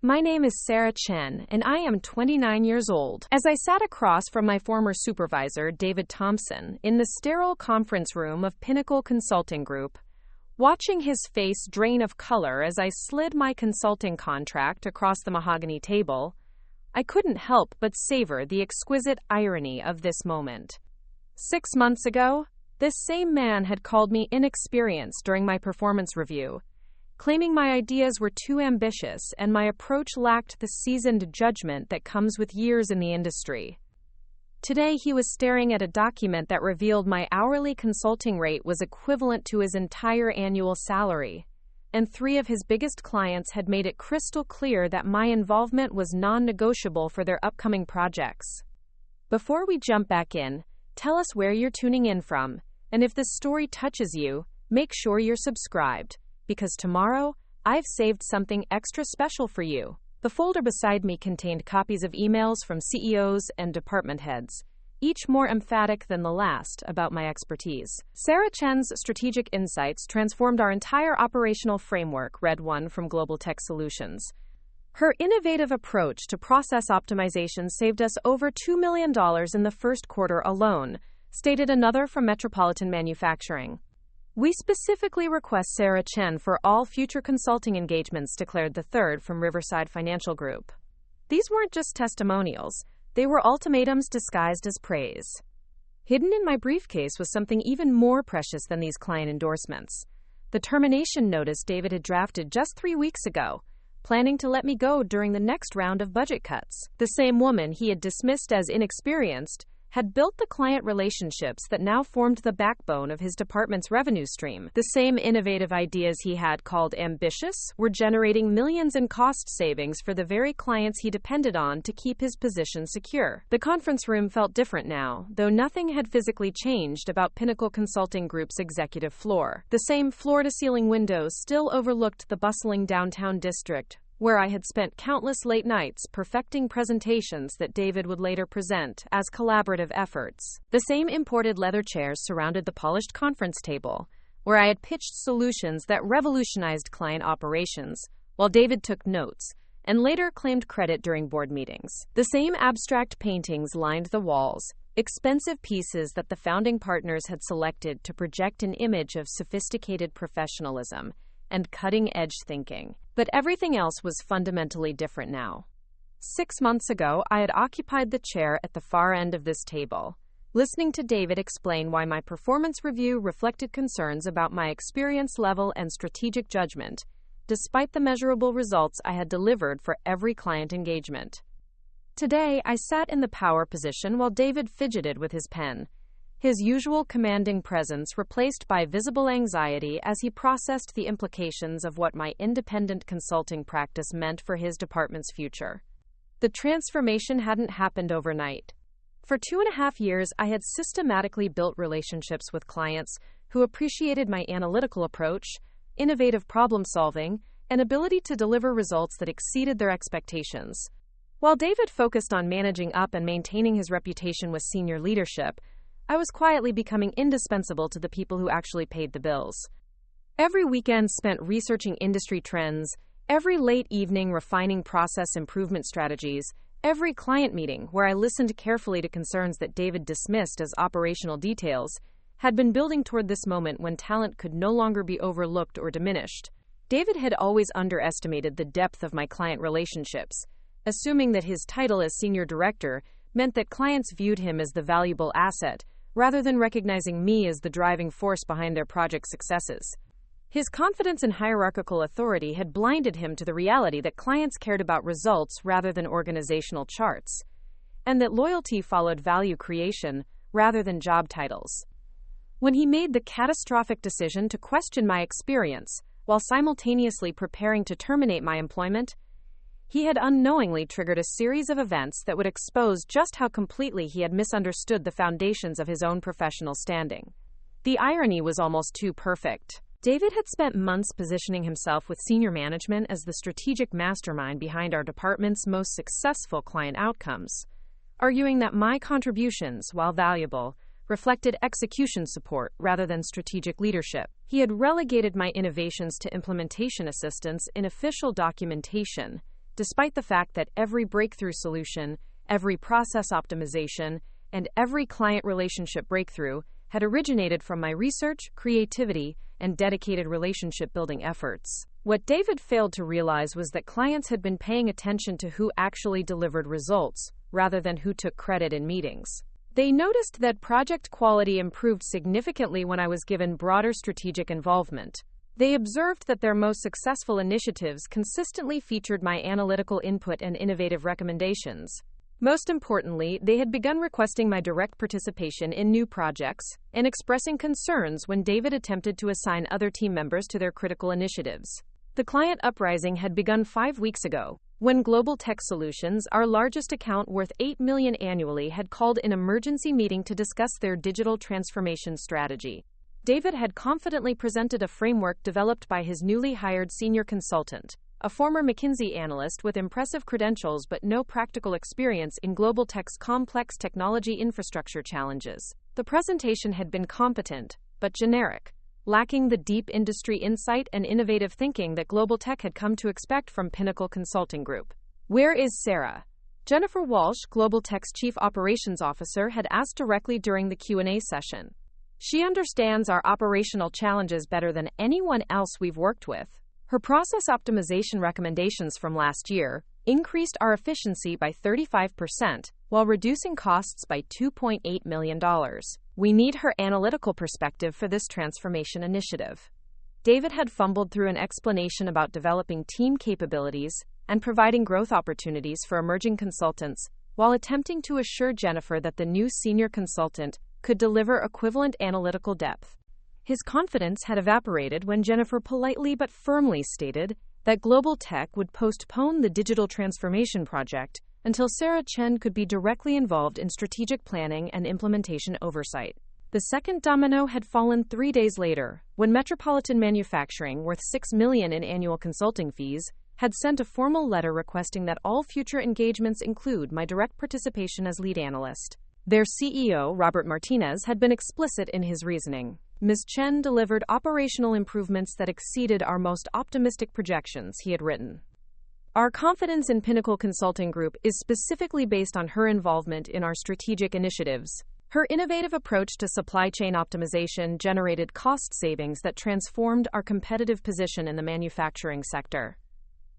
My name is Sarah Chen, and I am 29 years old. As I sat across from my former supervisor, David Thompson, in the sterile conference room of Pinnacle Consulting Group, watching his face drain of color as I slid my consulting contract across the mahogany table, I couldn't help but savor the exquisite irony of this moment. 6 months ago, this same man had called me inexperienced during my performance review, claiming my ideas were too ambitious and my approach lacked the seasoned judgment that comes with years in the industry. Today, he was staring at a document that revealed my hourly consulting rate was equivalent to his entire annual salary, and 3 of his biggest clients had made it crystal clear that my involvement was non-negotiable for their upcoming projects. Before we jump back in, tell us where you're tuning in from, and if this story touches you, make sure you're subscribed, because tomorrow, I've saved something extra special for you. The folder beside me contained copies of emails from CEOs and department heads, each more emphatic than the last about my expertise. Sarah Chen's strategic insights transformed our entire operational framework, read one from Global Tech Solutions. Her innovative approach to process optimization saved us over $2 million in the first quarter alone, stated another from Metropolitan Manufacturing. We specifically request Sarah Chen for all future consulting engagements, declared the third from Riverside Financial Group. These weren't just testimonials, they were ultimatums disguised as praise. Hidden in my briefcase was something even more precious than these client endorsements: the termination notice David had drafted just 3 weeks ago, planning to let me go during the next round of budget cuts. The same woman he had dismissed as inexperienced had built the client relationships that now formed the backbone of his department's revenue stream. The same innovative ideas he had called ambitious were generating millions in cost savings for the very clients he depended on to keep his position secure. The conference room felt different now, though nothing had physically changed about Pinnacle Consulting Group's executive floor. The same floor-to-ceiling windows still overlooked the bustling downtown district, where I had spent countless late nights perfecting presentations that David would later present as collaborative efforts. The same imported leather chairs surrounded the polished conference table, where I had pitched solutions that revolutionized client operations, while David took notes and later claimed credit during board meetings. The same abstract paintings lined the walls, expensive pieces that the founding partners had selected to project an image of sophisticated professionalism and cutting-edge thinking. But everything else was fundamentally different now. 6 months ago, I had occupied the chair at the far end of this table, listening to David explain why my performance review reflected concerns about my experience level and strategic judgment, despite the measurable results I had delivered for every client engagement. Today, I sat in the power position while David fidgeted with his pen, his usual commanding presence replaced by visible anxiety as he processed the implications of what my independent consulting practice meant for his department's future. The transformation hadn't happened overnight. For 2.5 years, I had systematically built relationships with clients who appreciated my analytical approach, innovative problem-solving, and ability to deliver results that exceeded their expectations. While David focused on managing up and maintaining his reputation with senior leadership, I was quietly becoming indispensable to the people who actually paid the bills. Every weekend spent researching industry trends, every late evening refining process improvement strategies, every client meeting where I listened carefully to concerns that David dismissed as operational details, had been building toward this moment when talent could no longer be overlooked or diminished. David had always underestimated the depth of my client relationships, assuming that his title as senior director meant that clients viewed him as the valuable asset, rather than recognizing me as the driving force behind their project successes. His confidence in hierarchical authority had blinded him to the reality that clients cared about results rather than organizational charts, and that loyalty followed value creation rather than job titles. When he made the catastrophic decision to question my experience while simultaneously preparing to terminate my employment, he had unknowingly triggered a series of events that would expose just how completely he had misunderstood the foundations of his own professional standing. The irony was almost too perfect. David had spent months positioning himself with senior management as the strategic mastermind behind our department's most successful client outcomes, arguing that my contributions, while valuable, reflected execution support rather than strategic leadership. He had relegated my innovations to implementation assistance in official documentation, despite the fact that every breakthrough solution, every process optimization, and every client relationship breakthrough had originated from my research, creativity, and dedicated relationship-building efforts. What David failed to realize was that clients had been paying attention to who actually delivered results, rather than who took credit in meetings. They noticed that project quality improved significantly when I was given broader strategic involvement. They observed that their most successful initiatives consistently featured my analytical input and innovative recommendations. Most importantly, they had begun requesting my direct participation in new projects and expressing concerns when David attempted to assign other team members to their critical initiatives. The client uprising had begun 5 weeks ago, when Global Tech Solutions, our largest account worth $8 million annually, had called an emergency meeting to discuss their digital transformation strategy. David had confidently presented a framework developed by his newly hired senior consultant, a former McKinsey analyst with impressive credentials but no practical experience in global tech's complex technology infrastructure challenges. The presentation had been competent, but generic, lacking the deep industry insight and innovative thinking that global tech had come to expect from Pinnacle Consulting Group. "Where is Sarah?" Jennifer Walsh, Global Tech's Chief Operations Officer, had asked directly during the Q&A session. "She understands our operational challenges better than anyone else we've worked with. Her process optimization recommendations from last year increased our efficiency by 35% while reducing costs by $2.8 million. We need her analytical perspective for this transformation initiative." David had fumbled through an explanation about developing team capabilities and providing growth opportunities for emerging consultants while attempting to assure Jennifer that the new senior consultant could deliver equivalent analytical depth. His confidence had evaporated when Jennifer politely but firmly stated that Global Tech would postpone the digital transformation project until Sarah Chen could be directly involved in strategic planning and implementation oversight. The second domino had fallen 3 days later, when Metropolitan Manufacturing, worth $6 million in annual consulting fees, had sent a formal letter requesting that all future engagements include my direct participation as lead analyst. Their CEO, Robert Martinez, had been explicit in his reasoning. Ms. Chen delivered operational improvements that exceeded our most optimistic projections, he had written. Our confidence in Pinnacle Consulting Group is specifically based on her involvement in our strategic initiatives. Her innovative approach to supply chain optimization generated cost savings that transformed our competitive position in the manufacturing sector.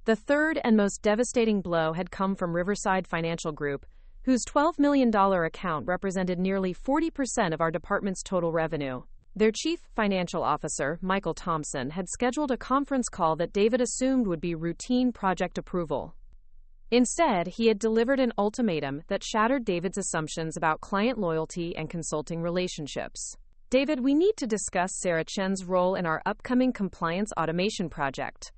The third and most devastating blow had come from Riverside Financial Group, whose $12 million account represented nearly 40% of our department's total revenue. Their chief financial officer, David Thompson, had scheduled a conference call that David assumed would be routine project approval. Instead, he had delivered an ultimatum that shattered David's assumptions about client loyalty and consulting relationships. "David, we need to discuss Sarah Chen's role in our upcoming compliance automation project."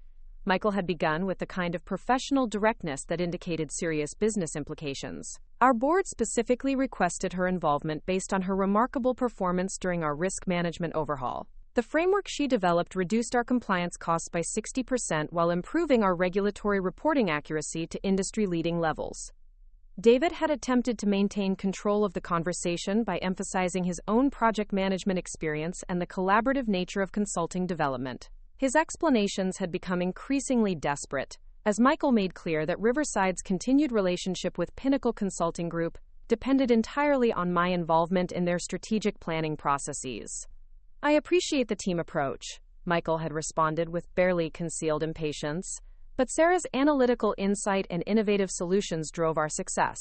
Michael had begun with the kind of professional directness that indicated serious business implications. "Our board specifically requested her involvement based on her remarkable performance during our risk management overhaul. The framework she developed reduced our compliance costs by 60% while improving our regulatory reporting accuracy to industry-leading levels." David had attempted to maintain control of the conversation by emphasizing his own project management experience and the collaborative nature of consulting development. His explanations had become increasingly desperate, as Michael made clear that Riverside's continued relationship with Pinnacle Consulting Group depended entirely on my involvement in their strategic planning processes. "I appreciate the team approach," Michael had responded with barely concealed impatience, "but Sarah's analytical insight and innovative solutions drove our success.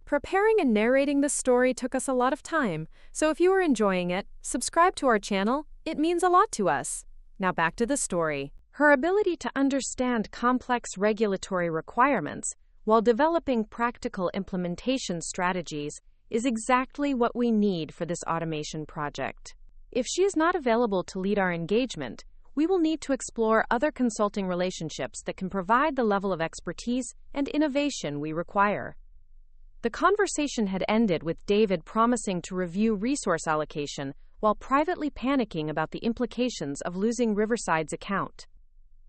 Preparing and narrating this story took us a lot of time, so if you are enjoying it, subscribe to our channel. It means a lot to us. Now back to the story. Her ability to understand complex regulatory requirements while developing practical implementation strategies is exactly what we need for this automation project. If she is not available to lead our engagement, we will need to explore other consulting relationships that can provide the level of expertise and innovation we require. The conversation had ended with David promising to review resource allocation while privately panicking about the implications of losing Riverside's account.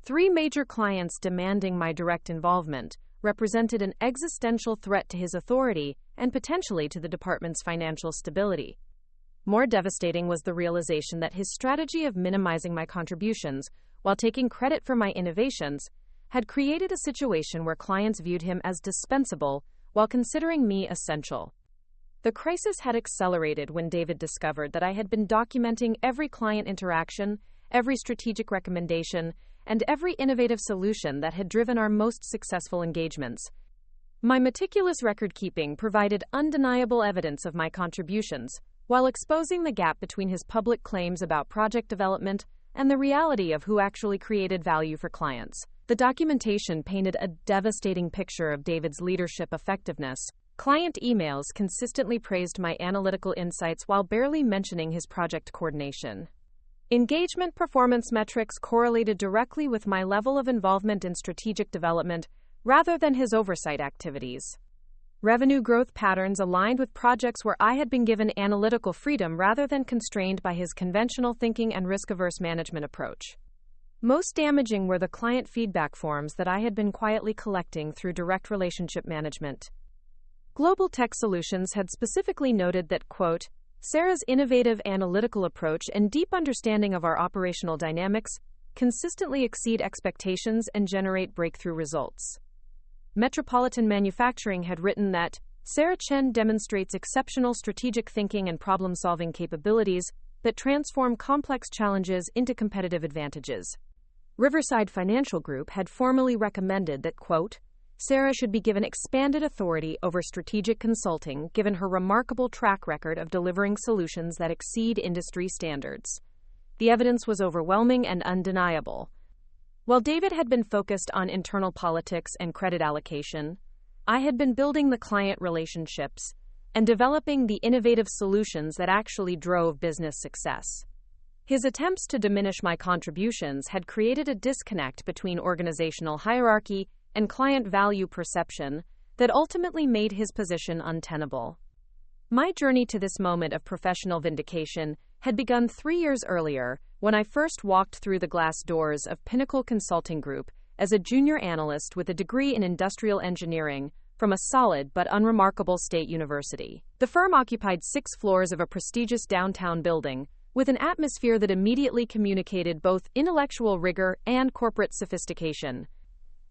3 major clients demanding my direct involvement represented an existential threat to his authority and potentially to the department's financial stability. More devastating was the realization that his strategy of minimizing my contributions while taking credit for my innovations had created a situation where clients viewed him as dispensable while considering me essential. The crisis had accelerated when David discovered that I had been documenting every client interaction, every strategic recommendation, and every innovative solution that had driven our most successful engagements. My meticulous record-keeping provided undeniable evidence of my contributions, while exposing the gap between his public claims about project development and the reality of who actually created value for clients. The documentation painted a devastating picture of David's leadership effectiveness. Client emails consistently praised my analytical insights while barely mentioning his project coordination. Engagement performance metrics correlated directly with my level of involvement in strategic development rather than his oversight activities. Revenue growth patterns aligned with projects where I had been given analytical freedom rather than constrained by his conventional thinking and risk-averse management approach. Most damaging were the client feedback forms that I had been quietly collecting through direct relationship management. Global Tech Solutions had specifically noted that, quote, Sarah's innovative analytical approach and deep understanding of our operational dynamics consistently exceed expectations and generate breakthrough results. Metropolitan Manufacturing had written that Sarah Chen demonstrates exceptional strategic thinking and problem-solving capabilities that transform complex challenges into competitive advantages. Riverside Financial Group had formally recommended that, quote, Sarah should be given expanded authority over strategic consulting given her remarkable track record of delivering solutions that exceed industry standards. The evidence was overwhelming and undeniable. While David had been focused on internal politics and credit allocation, I had been building the client relationships and developing the innovative solutions that actually drove business success. His attempts to diminish my contributions had created a disconnect between organizational hierarchy and client value perception that ultimately made his position untenable. My journey to this moment of professional vindication had begun 3 years earlier when I first walked through the glass doors of Pinnacle Consulting Group as a junior analyst with a degree in industrial engineering from a solid but unremarkable state university. The firm occupied 6 floors of a prestigious downtown building with an atmosphere that immediately communicated both intellectual rigor and corporate sophistication.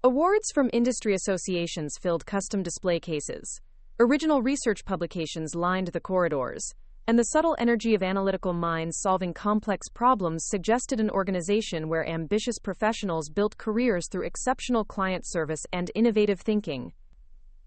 Awards from industry associations filled custom display cases. Original research publications lined the corridors, and the subtle energy of analytical minds solving complex problems suggested an organization where ambitious professionals built careers through exceptional client service and innovative thinking.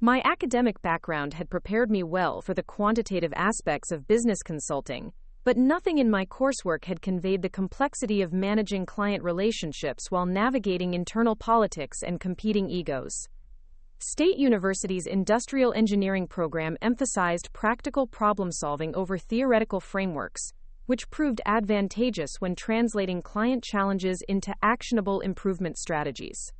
My academic background had prepared me well for the quantitative aspects of business consulting, but nothing in my coursework had conveyed the complexity of managing client relationships while navigating internal politics and competing egos. State University's industrial engineering program emphasized practical problem-solving over theoretical frameworks, which proved advantageous when translating client challenges into actionable improvement strategies.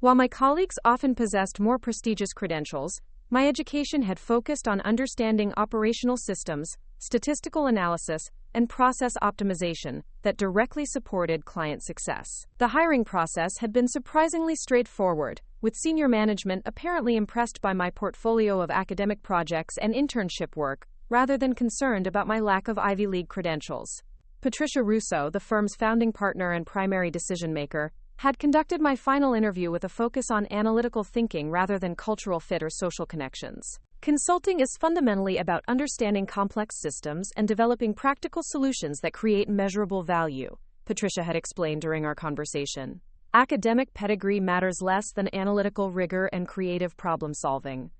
While my colleagues often possessed more prestigious credentials, my education had focused on understanding operational systems, statistical analysis, and process optimization that directly supported client success. The hiring process had been surprisingly straightforward, with senior management apparently impressed by my portfolio of academic projects and internship work, rather than concerned about my lack of Ivy League credentials. Patricia Russo, the firm's founding partner and primary decision-maker, had conducted my final interview with a focus on analytical thinking rather than cultural fit or social connections. Consulting is fundamentally about understanding complex systems and developing practical solutions that create measurable value, Patricia had explained during our conversation. Academic pedigree matters less than analytical rigor and creative problem-solving.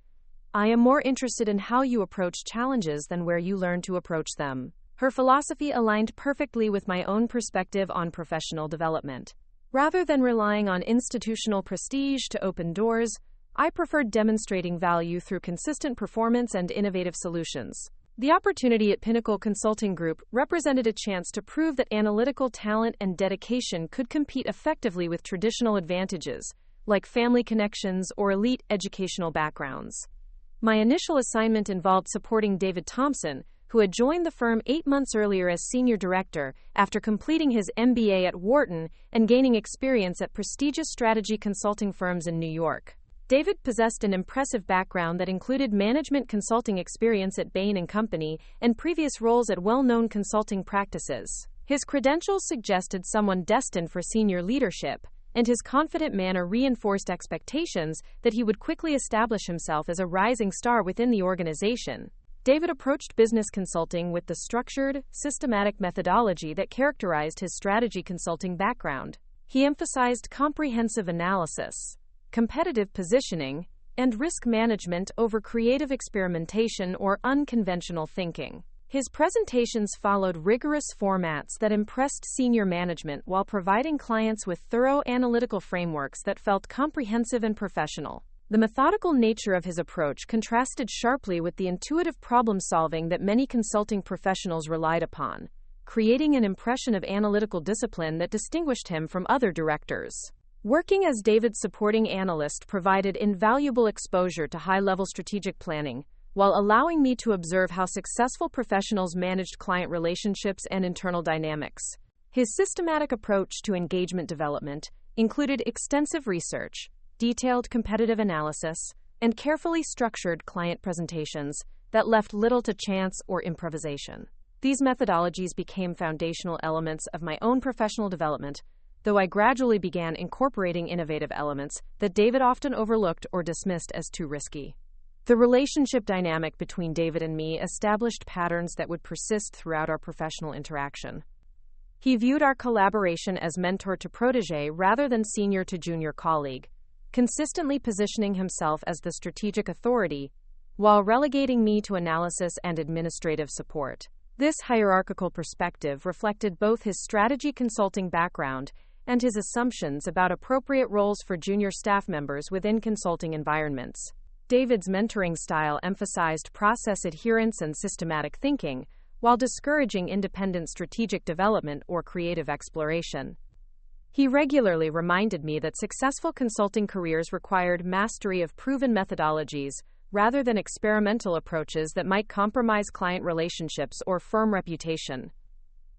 I am more interested in how you approach challenges than where you learn to approach them. Her philosophy aligned perfectly with my own perspective on professional development. Rather than relying on institutional prestige to open doors, I preferred demonstrating value through consistent performance and innovative solutions. The opportunity at Pinnacle Consulting Group represented a chance to prove that analytical talent and dedication could compete effectively with traditional advantages, like family connections or elite educational backgrounds. My initial assignment involved supporting David Thompson, who had joined the firm 8 months earlier as senior director after completing his MBA at Wharton and gaining experience at prestigious strategy consulting firms in New York. David possessed an impressive background that included management consulting experience at Bain & Company and previous roles at well-known consulting practices. His credentials suggested someone destined for senior leadership, and his confident manner reinforced expectations that he would quickly establish himself as a rising star within the organization. David approached business consulting with the structured, systematic methodology that characterized his strategy consulting background. He emphasized comprehensive analysis, competitive positioning, and risk management over creative experimentation or unconventional thinking. His presentations followed rigorous formats that impressed senior management while providing clients with thorough analytical frameworks that felt comprehensive and professional. The methodical nature of his approach contrasted sharply with the intuitive problem-solving that many consulting professionals relied upon, creating an impression of analytical discipline that distinguished him from other directors. Working as David's supporting analyst provided invaluable exposure to high-level strategic planning, while allowing me to observe how successful professionals managed client relationships and internal dynamics. His systematic approach to engagement development included extensive research, detailed competitive analysis, and carefully structured client presentations that left little to chance or improvisation. These methodologies became foundational elements of my own professional development, though I gradually began incorporating innovative elements that David often overlooked or dismissed as too risky. The relationship dynamic between David and me established patterns that would persist throughout our professional interaction. He viewed our collaboration as mentor to protege rather than senior to junior colleague, consistently positioning himself as the strategic authority while relegating me to analysis and administrative support. This hierarchical perspective reflected both his strategy consulting background and his assumptions about appropriate roles for junior staff members within consulting environments. David's mentoring style emphasized process adherence and systematic thinking, while discouraging independent strategic development or creative exploration. He regularly reminded me that successful consulting careers required mastery of proven methodologies rather than experimental approaches that might compromise client relationships or firm reputation.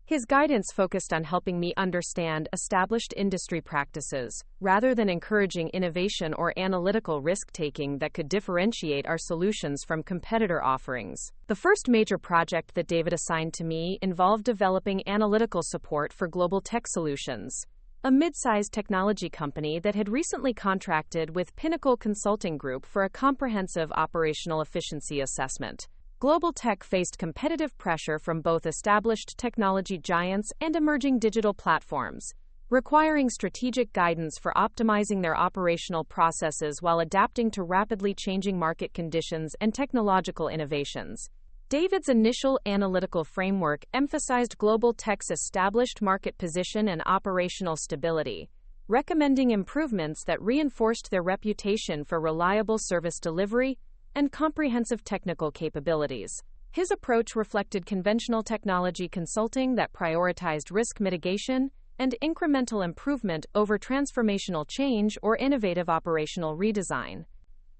His guidance focused on helping me understand established industry practices, rather than encouraging innovation or analytical risk-taking that could differentiate our solutions from competitor offerings. The first major project that David assigned to me involved developing analytical support for Global Tech Solutions, a mid-sized technology company that had recently contracted with Pinnacle Consulting Group for a comprehensive operational efficiency assessment. Global Tech faced competitive pressure from both established technology giants and emerging digital platforms, requiring strategic guidance for optimizing their operational processes while adapting to rapidly changing market conditions and technological innovations. David's initial analytical framework emphasized Global Tech's established market position and operational stability, recommending improvements that reinforced their reputation for reliable service delivery and comprehensive technical capabilities. His approach reflected conventional technology consulting that prioritized risk mitigation and incremental improvement over transformational change or innovative operational redesign.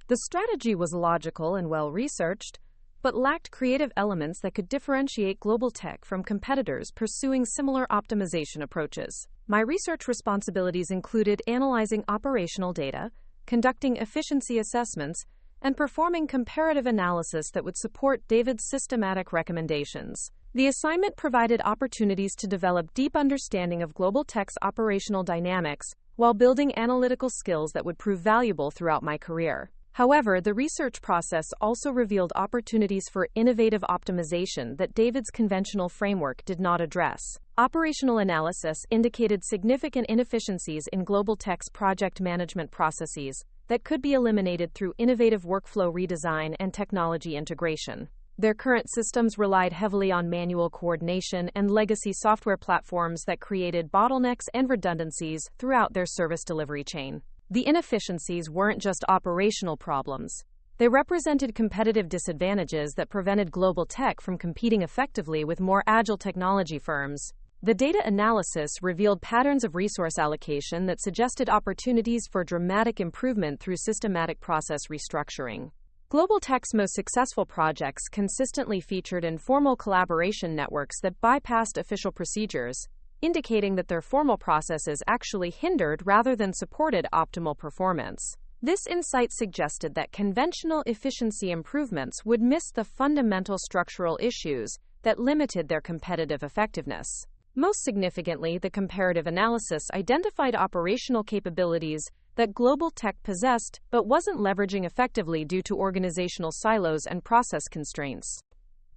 The strategy was logical and well-researched, but lacked creative elements that could differentiate Global Tech from competitors pursuing similar optimization approaches. My research responsibilities included analyzing operational data, conducting efficiency assessments, and performing comparative analysis that would support David's systematic recommendations. The assignment provided opportunities to develop deep understanding of Global Tech's operational dynamics while building analytical skills that would prove valuable throughout my career. However, the research process also revealed opportunities for innovative optimization that David's conventional framework did not address. Operational analysis indicated significant inefficiencies in Global Tech's project management processes that could be eliminated through innovative workflow redesign and technology integration. Their current systems relied heavily on manual coordination and legacy software platforms that created bottlenecks and redundancies throughout their service delivery chain. The inefficiencies weren't just operational problems. They represented competitive disadvantages that prevented Global Tech from competing effectively with more agile technology firms. The data analysis revealed patterns of resource allocation that suggested opportunities for dramatic improvement through systematic process restructuring. Global Tech's most successful projects consistently featured informal collaboration networks that bypassed official procedures, indicating that their formal processes actually hindered rather than supported optimal performance. This insight suggested that conventional efficiency improvements would miss the fundamental structural issues that limited their competitive effectiveness. Most significantly, the comparative analysis identified operational capabilities that global tech possessed but wasn't leveraging effectively due to organizational silos and process constraints.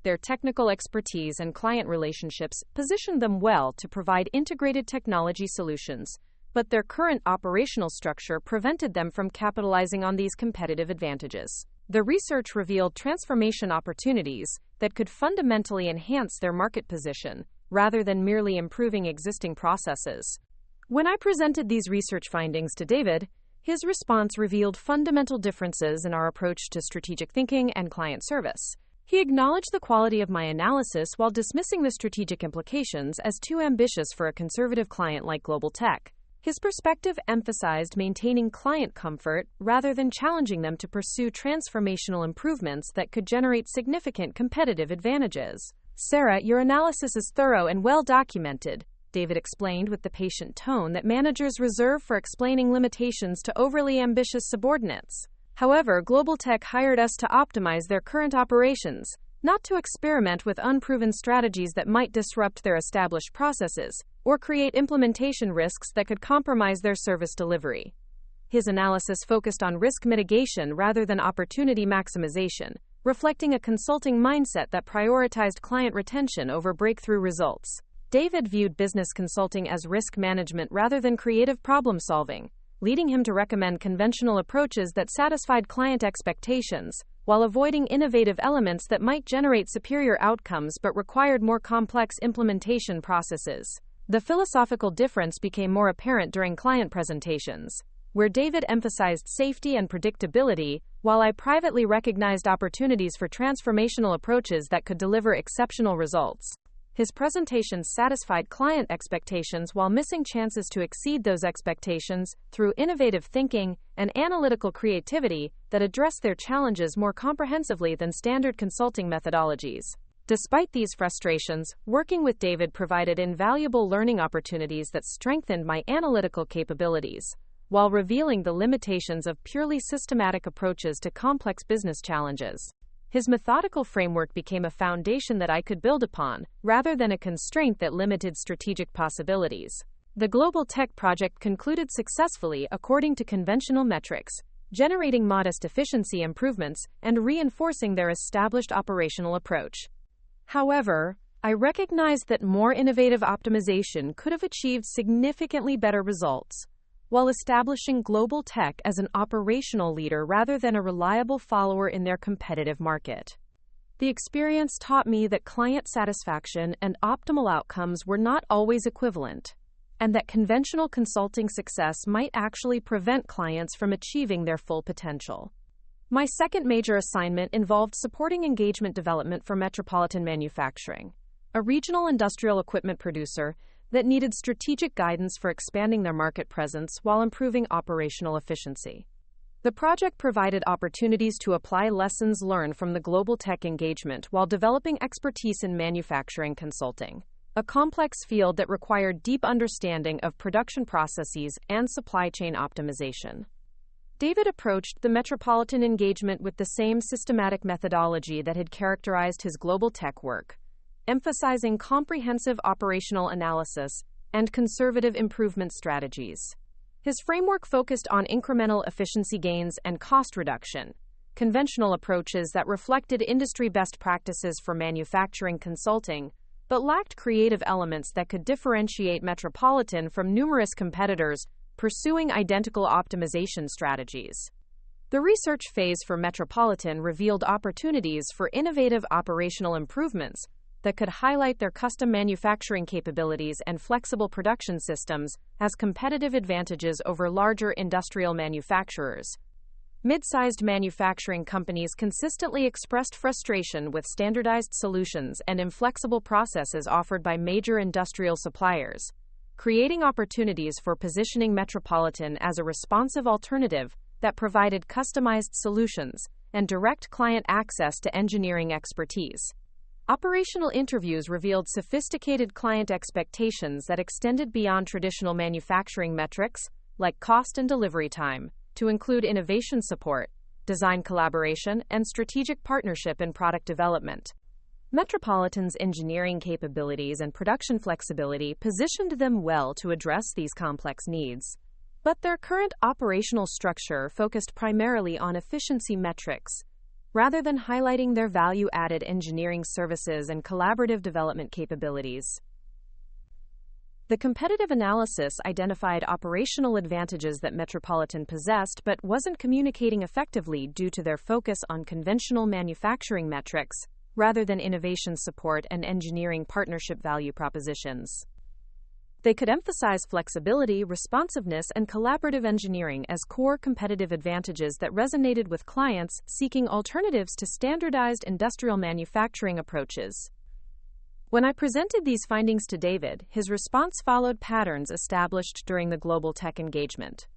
Their technical expertise and client relationships positioned them well to provide integrated technology solutions, but their current operational structure prevented them from capitalizing on these competitive advantages. The research revealed transformation opportunities that could fundamentally enhance their market position, rather than merely improving existing processes. When I presented these research findings to David, his response revealed fundamental differences in our approach to strategic thinking and client service. He acknowledged the quality of my analysis while dismissing the strategic implications as too ambitious for a conservative client like Global Tech. His perspective emphasized maintaining client comfort rather than challenging them to pursue transformational improvements that could generate significant competitive advantages. "Sarah, your analysis is thorough and well documented," David explained with the patient tone that managers reserve for explaining limitations to overly ambitious subordinates. "However, Global Tech hired us to optimize their current operations, not to experiment with unproven strategies that might disrupt their established processes or create implementation risks that could compromise their service delivery." His analysis focused on risk mitigation rather than opportunity maximization, reflecting a consulting mindset that prioritized client retention over breakthrough results. David viewed business consulting as risk management rather than creative problem-solving, leading him to recommend conventional approaches that satisfied client expectations, while avoiding innovative elements that might generate superior outcomes but required more complex implementation processes. The philosophical difference became more apparent during client presentations, where David emphasized safety and predictability, while I privately recognized opportunities for transformational approaches that could deliver exceptional results. His presentations satisfied client expectations while missing chances to exceed those expectations through innovative thinking and analytical creativity that addressed their challenges more comprehensively than standard consulting methodologies. Despite these frustrations, working with David provided invaluable learning opportunities that strengthened my analytical capabilities, while revealing the limitations of purely systematic approaches to complex business challenges. His methodical framework became a foundation that I could build upon, rather than a constraint that limited strategic possibilities. The Global Tech project concluded successfully according to conventional metrics, generating modest efficiency improvements and reinforcing their established operational approach. However, I recognized that more innovative optimization could have achieved significantly better results, while establishing Global Tech as an operational leader rather than a reliable follower in their competitive market. The experience taught me that client satisfaction and optimal outcomes were not always equivalent, and that conventional consulting success might actually prevent clients from achieving their full potential. My second major assignment involved supporting engagement development for Metropolitan Manufacturing, a regional industrial equipment producer that needed strategic guidance for expanding their market presence while improving operational efficiency. The project provided opportunities to apply lessons learned from the Global Tech engagement while developing expertise in manufacturing consulting, a complex field that required deep understanding of production processes and supply chain optimization. David approached the Metropolitan engagement with the same systematic methodology that had characterized his Global Tech work, emphasizing comprehensive operational analysis and conservative improvement strategies. His framework focused on incremental efficiency gains and cost reduction, conventional approaches that reflected industry best practices for manufacturing consulting, but lacked creative elements that could differentiate Metropolitan from numerous competitors pursuing identical optimization strategies. The research phase for Metropolitan revealed opportunities for innovative operational improvements that could highlight their custom manufacturing capabilities and flexible production systems as competitive advantages over larger industrial manufacturers. Mid-sized manufacturing companies consistently expressed frustration with standardized solutions and inflexible processes offered by major industrial suppliers, creating opportunities for positioning Metropolitan as a responsive alternative that provided customized solutions and direct client access to engineering expertise. Operational interviews revealed sophisticated client expectations that extended beyond traditional manufacturing metrics, like cost and delivery time, to include innovation support, design collaboration, and strategic partnership in product development. Metropolitan's engineering capabilities and production flexibility positioned them well to address these complex needs. But their current operational structure focused primarily on efficiency metrics, rather than highlighting their value-added engineering services and collaborative development capabilities. The competitive analysis identified operational advantages that Metropolitan possessed but wasn't communicating effectively due to their focus on conventional manufacturing metrics, rather than innovation support and engineering partnership value propositions. They could emphasize flexibility, responsiveness, and collaborative engineering as core competitive advantages that resonated with clients seeking alternatives to standardized industrial manufacturing approaches. When I presented these findings to David, his response followed patterns established during the global tech engagement.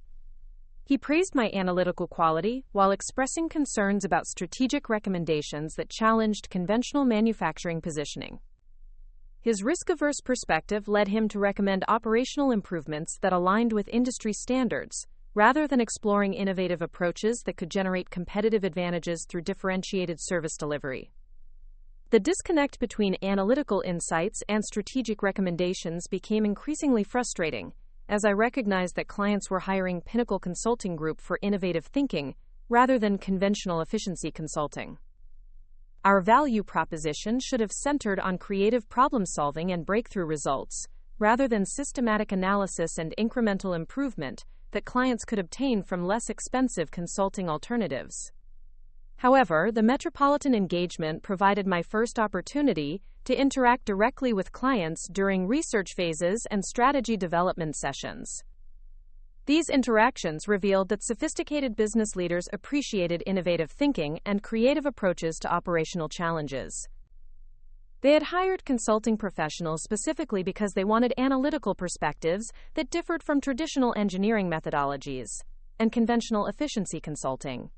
He praised my analytical quality while expressing concerns about strategic recommendations that challenged conventional manufacturing positioning. His risk-averse perspective led him to recommend operational improvements that aligned with industry standards, rather than exploring innovative approaches that could generate competitive advantages through differentiated service delivery. The disconnect between analytical insights and strategic recommendations became increasingly frustrating, as I recognized that clients were hiring Pinnacle Consulting Group for innovative thinking, rather than conventional efficiency consulting. Our value proposition should have centered on creative problem-solving and breakthrough results, rather than systematic analysis and incremental improvement that clients could obtain from less expensive consulting alternatives. However, the Metropolitan engagement provided my first opportunity to interact directly with clients during research phases and strategy development sessions. These interactions revealed that sophisticated business leaders appreciated innovative thinking and creative approaches to operational challenges. They had hired consulting professionals specifically because they wanted analytical perspectives that differed from traditional engineering methodologies and conventional efficiency consulting.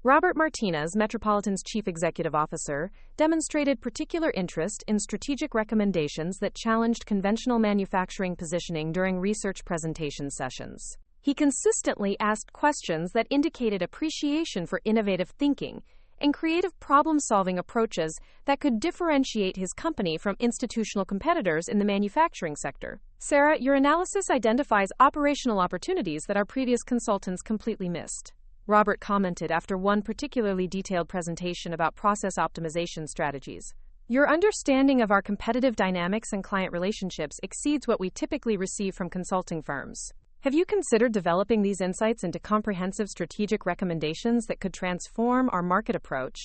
Robert Martinez, Metropolitan's Chief Executive Officer, demonstrated particular interest in strategic recommendations that challenged conventional manufacturing positioning during research presentation sessions. He consistently asked questions that indicated appreciation for innovative thinking and creative problem-solving approaches that could differentiate his company from institutional competitors in the manufacturing sector. Sarah, your analysis identifies operational opportunities that our previous consultants completely missed, Robert commented after one particularly detailed presentation about process optimization strategies. Your understanding of our competitive dynamics and client relationships exceeds what we typically receive from consulting firms. Have you considered developing these insights into comprehensive strategic recommendations that could transform our market approach?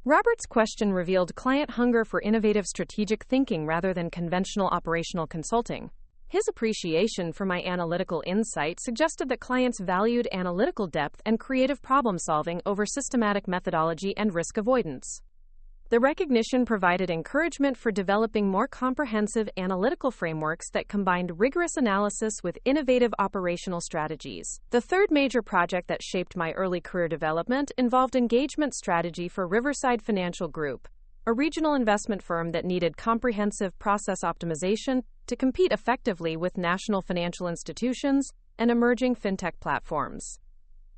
Robert's question revealed client hunger for innovative strategic thinking rather than conventional operational consulting. His appreciation for my analytical insight suggested that clients valued analytical depth and creative problem-solving over systematic methodology and risk avoidance. The recognition provided encouragement for developing more comprehensive analytical frameworks that combined rigorous analysis with innovative operational strategies. The third major project that shaped my early career development involved engagement strategy for Riverside Financial Group, a regional investment firm that needed comprehensive process optimization to compete effectively with national financial institutions and emerging fintech platforms.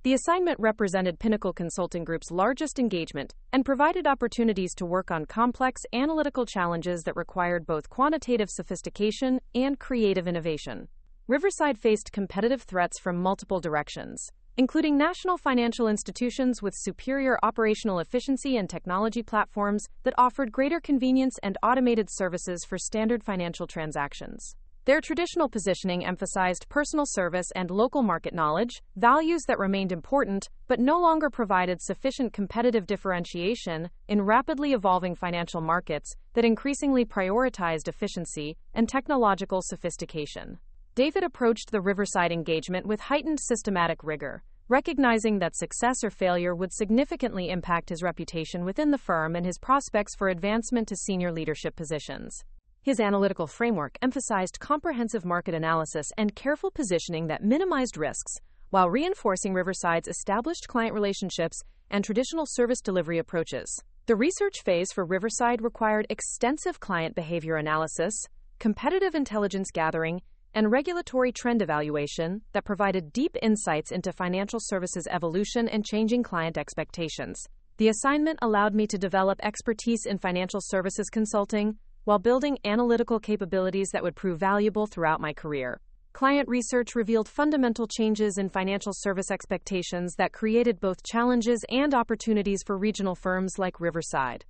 The assignment represented Pinnacle Consulting Group's largest engagement and provided opportunities to work on complex analytical challenges that required both quantitative sophistication and creative innovation. Riverside faced competitive threats from multiple directions, including national financial institutions with superior operational efficiency and technology platforms that offered greater convenience and automated services for standard financial transactions. Their traditional positioning emphasized personal service and local market knowledge, values that remained important but no longer provided sufficient competitive differentiation in rapidly evolving financial markets that increasingly prioritized efficiency and technological sophistication. David approached the Riverside engagement with heightened systematic rigor, recognizing that success or failure would significantly impact his reputation within the firm and his prospects for advancement to senior leadership positions. His analytical framework emphasized comprehensive market analysis and careful positioning that minimized risks, while reinforcing Riverside's established client relationships and traditional service delivery approaches. The research phase for Riverside required extensive client behavior analysis, competitive intelligence gathering, and regulatory trend evaluation that provided deep insights into financial services evolution and changing client expectations. The assignment allowed me to develop expertise in financial services consulting while building analytical capabilities that would prove valuable throughout my career. Client research revealed fundamental changes in financial service expectations that created both challenges and opportunities for regional firms like Riverside.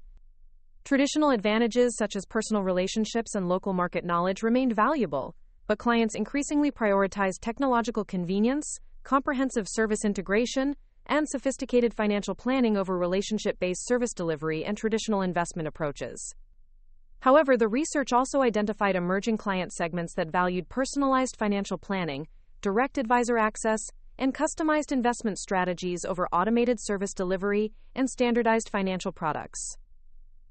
Traditional advantages such as personal relationships and local market knowledge remained valuable, but clients increasingly prioritized technological convenience, comprehensive service integration, and sophisticated financial planning over relationship-based service delivery and traditional investment approaches. However, the research also identified emerging client segments that valued personalized financial planning, direct advisor access, and customized investment strategies over automated service delivery and standardized financial products.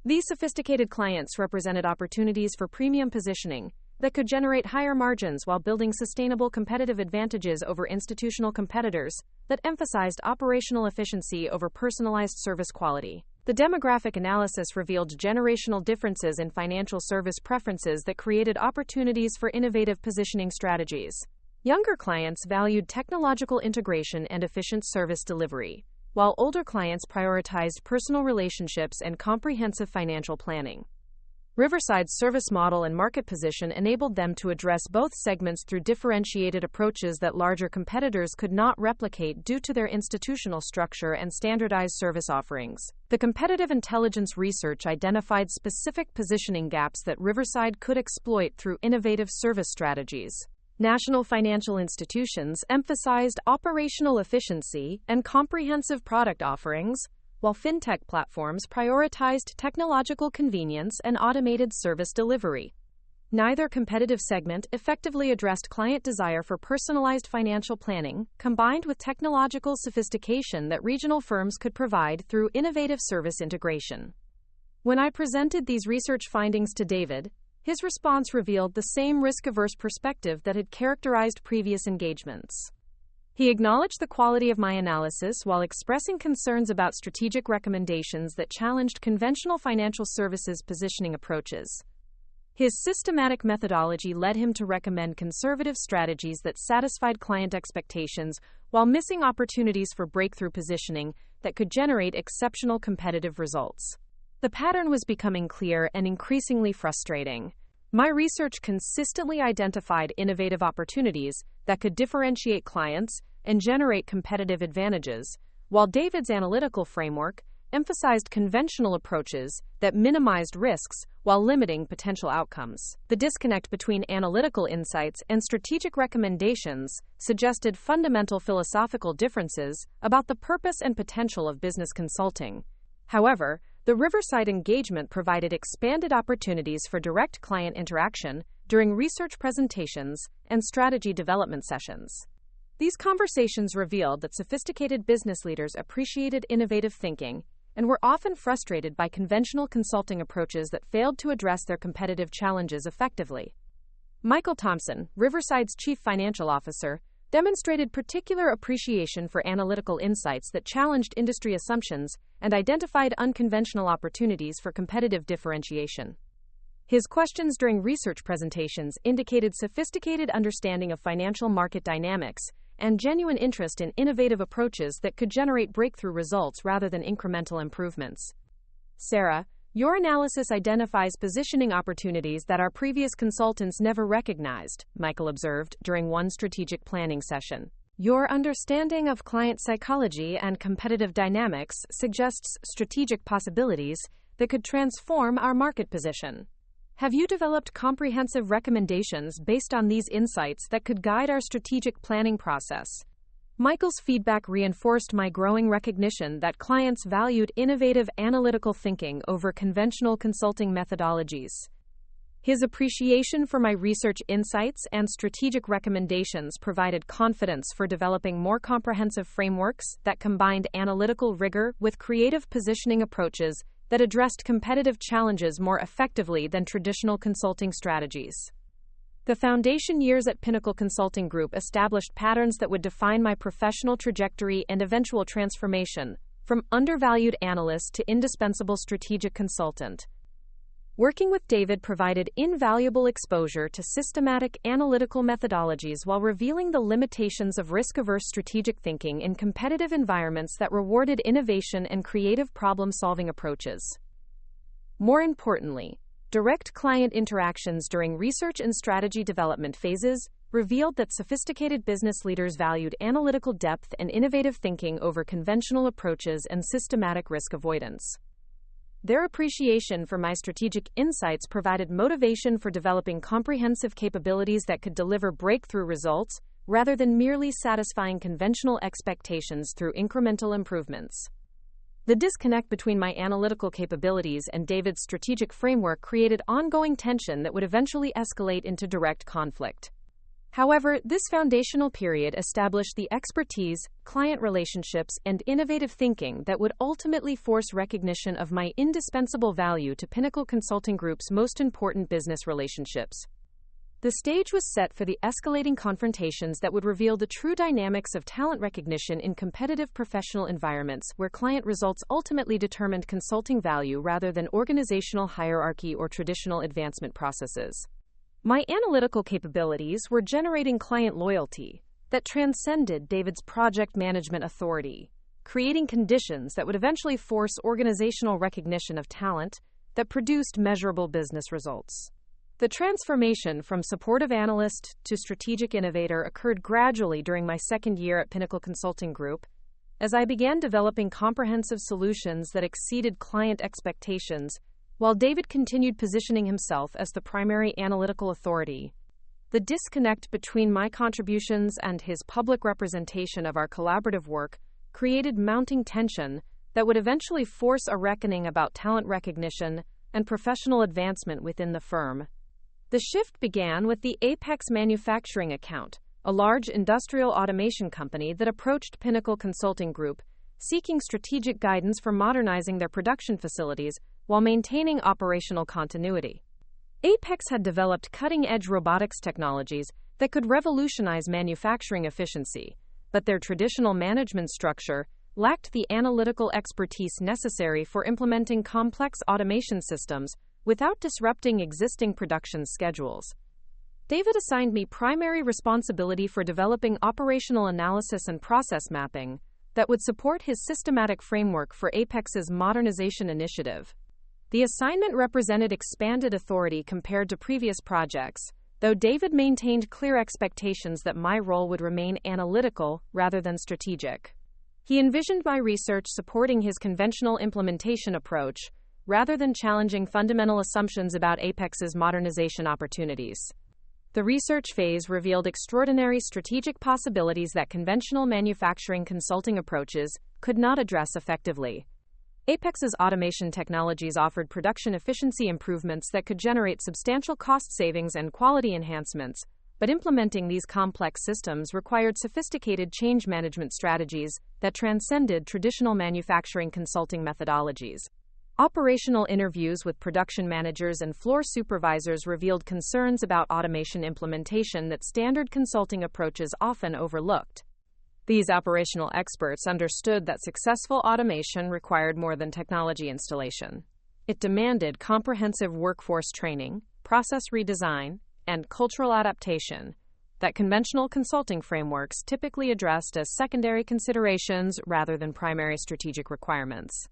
These sophisticated clients represented opportunities for premium positioning that could generate higher margins while building sustainable competitive advantages over institutional competitors that emphasized operational efficiency over personalized service quality. The demographic analysis revealed generational differences in financial service preferences that created opportunities for innovative positioning strategies. Younger clients valued technological integration and efficient service delivery, while older clients prioritized personal relationships and comprehensive financial planning. Riverside's service model and market position enabled them to address both segments through differentiated approaches that larger competitors could not replicate due to their institutional structure and standardized service offerings. The competitive intelligence research identified specific positioning gaps that Riverside could exploit through innovative service strategies. National financial institutions emphasized operational efficiency and comprehensive product offerings, while fintech platforms prioritized technological convenience and automated service delivery. Neither competitive segment effectively addressed client desire for personalized financial planning, combined with technological sophistication that regional firms could provide through innovative service integration. When I presented these research findings to David, his response revealed the same risk-averse perspective that had characterized previous engagements. He acknowledged the quality of my analysis while expressing concerns about strategic recommendations that challenged conventional financial services positioning approaches. His systematic methodology led him to recommend conservative strategies that satisfied client expectations while missing opportunities for breakthrough positioning that could generate exceptional competitive results. The pattern was becoming clear and increasingly frustrating. My research consistently identified innovative opportunities that could differentiate clients and generate competitive advantages, while David's analytical framework emphasized conventional approaches that minimized risks while limiting potential outcomes. The disconnect between analytical insights and strategic recommendations suggested fundamental philosophical differences about the purpose and potential of business consulting. However, the Riverside engagement provided expanded opportunities for direct client interaction during research presentations and strategy development sessions. These conversations revealed that sophisticated business leaders appreciated innovative thinking and were often frustrated by conventional consulting approaches that failed to address their competitive challenges effectively. Michael Thompson, Riverside's chief financial officer, demonstrated particular appreciation for analytical insights that challenged industry assumptions and identified unconventional opportunities for competitive differentiation. His questions during research presentations indicated sophisticated understanding of financial market dynamics and genuine interest in innovative approaches that could generate breakthrough results rather than incremental improvements. Sarah, your analysis identifies positioning opportunities that our previous consultants never recognized, Michael observed during one strategic planning session. Your understanding of client psychology and competitive dynamics suggests strategic possibilities that could transform our market position. Have you developed comprehensive recommendations based on these insights that could guide our strategic planning process? Michael's feedback reinforced my growing recognition that clients valued innovative analytical thinking over conventional consulting methodologies. His appreciation for my research insights and strategic recommendations provided confidence for developing more comprehensive frameworks that combined analytical rigor with creative positioning approaches that addressed competitive challenges more effectively than traditional consulting strategies. The foundation years at Pinnacle Consulting Group established patterns that would define my professional trajectory and eventual transformation, from undervalued analyst to indispensable strategic consultant. Working with David provided invaluable exposure to systematic analytical methodologies while revealing the limitations of risk-averse strategic thinking in competitive environments that rewarded innovation and creative problem-solving approaches. More importantly, direct client interactions during research and strategy development phases revealed that sophisticated business leaders valued analytical depth and innovative thinking over conventional approaches and systematic risk avoidance. Their appreciation for my strategic insights provided motivation for developing comprehensive capabilities that could deliver breakthrough results, rather than merely satisfying conventional expectations through incremental improvements. The disconnect between my analytical capabilities and David's strategic framework created ongoing tension that would eventually escalate into direct conflict. However, this foundational period established the expertise, client relationships, and innovative thinking that would ultimately force recognition of my indispensable value to Pinnacle Consulting Group's most important business relationships. The stage was set for the escalating confrontations that would reveal the true dynamics of talent recognition in competitive professional environments where client results ultimately determined consulting value rather than organizational hierarchy or traditional advancement processes. My analytical capabilities were generating client loyalty that transcended David's project management authority, creating conditions that would eventually force organizational recognition of talent that produced measurable business results. The transformation from supportive analyst to strategic innovator occurred gradually during my second year at Pinnacle Consulting Group, as I began developing comprehensive solutions that exceeded client expectations, while David continued positioning himself as the primary analytical authority. The disconnect between my contributions and his public representation of our collaborative work created mounting tension that would eventually force a reckoning about talent recognition and professional advancement within the firm. The shift began with the Apex Manufacturing account, a large industrial automation company that approached Pinnacle Consulting Group, seeking strategic guidance for modernizing their production facilities while maintaining operational continuity. Apex had developed cutting-edge robotics technologies that could revolutionize manufacturing efficiency, but their traditional management structure lacked the analytical expertise necessary for implementing complex automation systems without disrupting existing production schedules. David assigned me primary responsibility for developing operational analysis and process mapping that would support his systematic framework for Apex's modernization initiative. The assignment represented expanded authority compared to previous projects, though David maintained clear expectations that my role would remain analytical rather than strategic. He envisioned my research supporting his conventional implementation approach, rather than challenging fundamental assumptions about Apex's modernization opportunities. The research phase revealed extraordinary strategic possibilities that conventional manufacturing consulting approaches could not address effectively. Apex's automation technologies offered production efficiency improvements that could generate substantial cost savings and quality enhancements, but implementing these complex systems required sophisticated change management strategies that transcended traditional manufacturing consulting methodologies. Operational interviews with production managers and floor supervisors revealed concerns about automation implementation that standard consulting approaches often overlooked. These operational experts understood that successful automation required more than technology installation. It demanded comprehensive workforce training, process redesign, and cultural adaptation that conventional consulting frameworks typically addressed as secondary considerations rather than primary strategic requirements.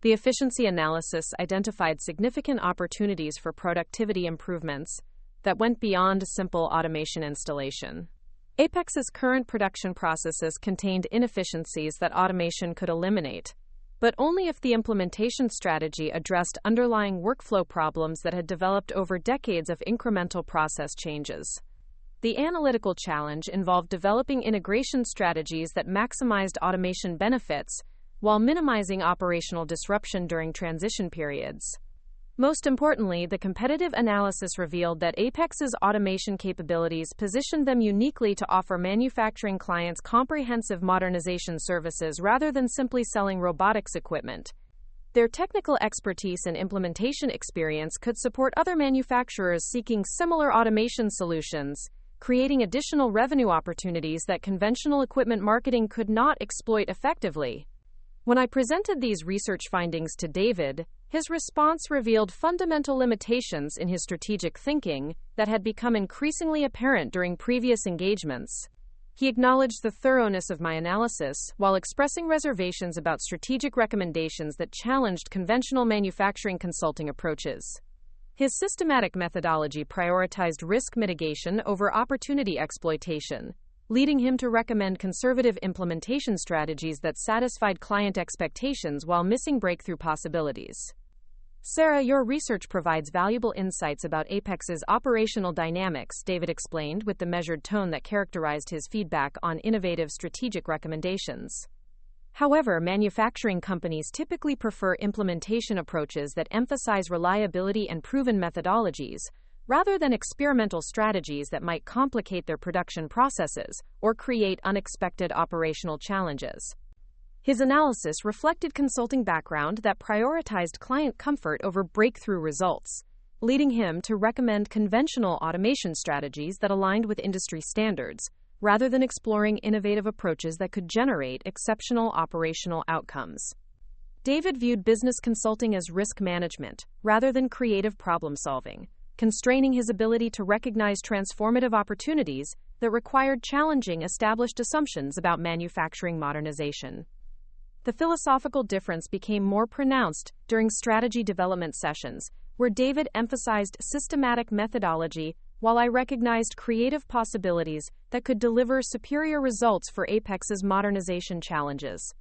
The efficiency analysis identified significant opportunities for productivity improvements that went beyond simple automation installation. Apex's current production processes contained inefficiencies that automation could eliminate, but only if the implementation strategy addressed underlying workflow problems that had developed over decades of incremental process changes. The analytical challenge involved developing integration strategies that maximized automation benefits while minimizing operational disruption during transition periods. Most importantly, the competitive analysis revealed that Apex's automation capabilities positioned them uniquely to offer manufacturing clients comprehensive modernization services rather than simply selling robotics equipment. Their technical expertise and implementation experience could support other manufacturers seeking similar automation solutions, creating additional revenue opportunities that conventional equipment marketing could not exploit effectively. When I presented these research findings to David, his response revealed fundamental limitations in his strategic thinking that had become increasingly apparent during previous engagements. He acknowledged the thoroughness of my analysis while expressing reservations about strategic recommendations that challenged conventional manufacturing consulting approaches. His systematic methodology prioritized risk mitigation over opportunity exploitation, leading him to recommend conservative implementation strategies that satisfied client expectations while missing breakthrough possibilities. Sarah, your research provides valuable insights about Apex's operational dynamics, David explained with the measured tone that characterized his feedback on innovative strategic recommendations. However, manufacturing companies typically prefer implementation approaches that emphasize reliability and proven methodologies, rather than experimental strategies that might complicate their production processes or create unexpected operational challenges. His analysis reflected consulting background that prioritized client comfort over breakthrough results, leading him to recommend conventional automation strategies that aligned with industry standards, rather than exploring innovative approaches that could generate exceptional operational outcomes. David viewed business consulting as risk management, rather than creative problem-solving, constraining his ability to recognize transformative opportunities that required challenging established assumptions about manufacturing modernization. The philosophical difference became more pronounced during strategy development sessions, where David emphasized systematic methodology while I recognized creative possibilities that could deliver superior results for Apex's modernization challenges.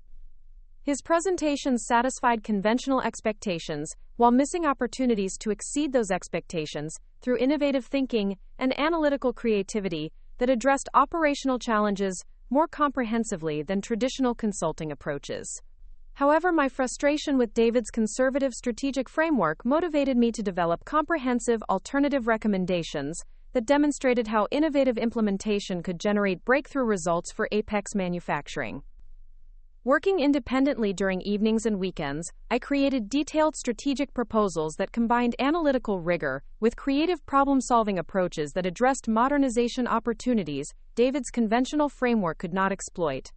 His presentations satisfied conventional expectations while missing opportunities to exceed those expectations through innovative thinking and analytical creativity that addressed operational challenges more comprehensively than traditional consulting approaches. However, my frustration with David's conservative strategic framework motivated me to develop comprehensive alternative recommendations that demonstrated how innovative implementation could generate breakthrough results for Apex manufacturing. Working independently during evenings and weekends, I created detailed strategic proposals that combined analytical rigor with creative problem-solving approaches that addressed modernization opportunities David's conventional framework could not exploit.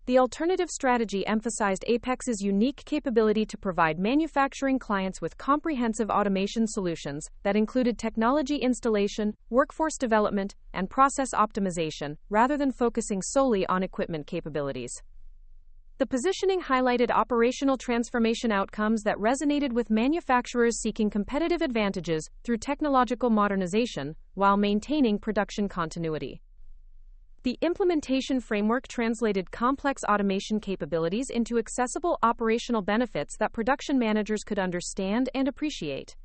The alternative strategy emphasized Apex's unique capability to provide manufacturing clients with comprehensive automation solutions that included technology installation, workforce development, and process optimization, rather than focusing solely on equipment capabilities. The positioning highlighted operational transformation outcomes that resonated with manufacturers seeking competitive advantages through technological modernization while maintaining production continuity. The implementation framework translated complex automation capabilities into accessible operational benefits that production managers could understand and appreciate.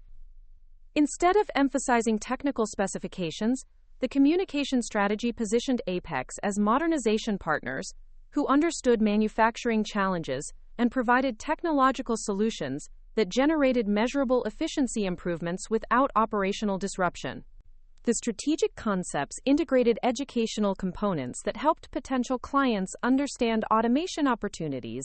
Instead of emphasizing technical specifications, the communication strategy positioned Apex as modernization partners who understood manufacturing challenges and provided technological solutions that generated measurable efficiency improvements without operational disruption. The strategic concepts integrated educational components that helped potential clients understand automation opportunities,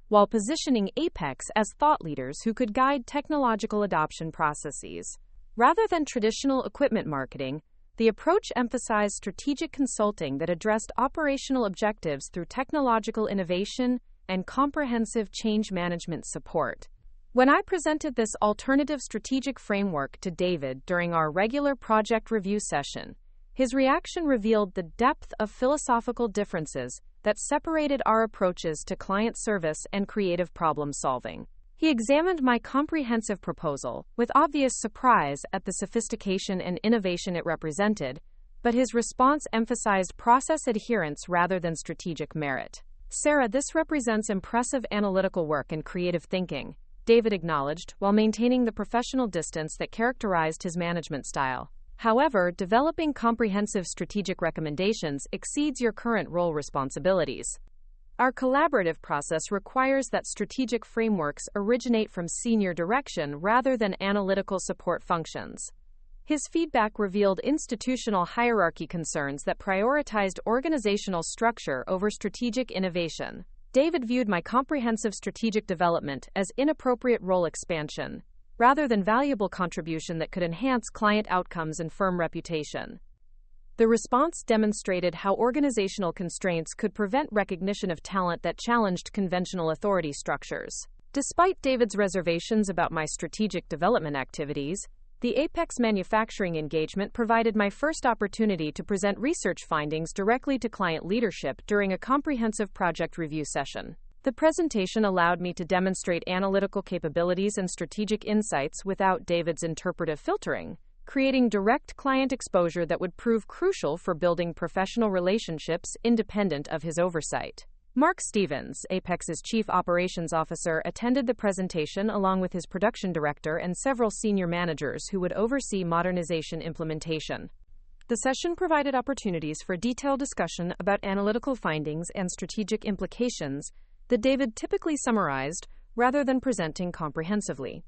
while positioning Apex as thought leaders who could guide technological adoption processes. Rather than traditional equipment marketing, the approach emphasized strategic consulting that addressed operational objectives through technological innovation and comprehensive change management support. When I presented this alternative strategic framework to David during our regular project review session, his reaction revealed the depth of philosophical differences that separated our approaches to client service and creative problem solving. He examined my comprehensive proposal with obvious surprise at the sophistication and innovation it represented, but his response emphasized process adherence rather than strategic merit. Sarah, this represents impressive analytical work and creative thinking, David acknowledged, while maintaining the professional distance that characterized his management style. However, developing comprehensive strategic recommendations exceeds your current role responsibilities. Our collaborative process requires that strategic frameworks originate from senior direction rather than analytical support functions. His feedback revealed institutional hierarchy concerns that prioritized organizational structure over strategic innovation. David viewed my comprehensive strategic development as inappropriate role expansion, rather than valuable contribution that could enhance client outcomes and firm reputation. The response demonstrated how organizational constraints could prevent recognition of talent that challenged conventional authority structures. Despite David's reservations about my strategic development activities, the Apex manufacturing engagement provided my first opportunity to present research findings directly to client leadership during a comprehensive project review session. The presentation allowed me to demonstrate analytical capabilities and strategic insights without David's interpretive filtering, creating direct client exposure that would prove crucial for building professional relationships independent of his oversight. Mark Stevens, Apex's Chief Operations Officer, attended the presentation along with his production director and several senior managers who would oversee modernization implementation. The session provided opportunities for detailed discussion about analytical findings and strategic implications that David typically summarized rather than presenting comprehensively.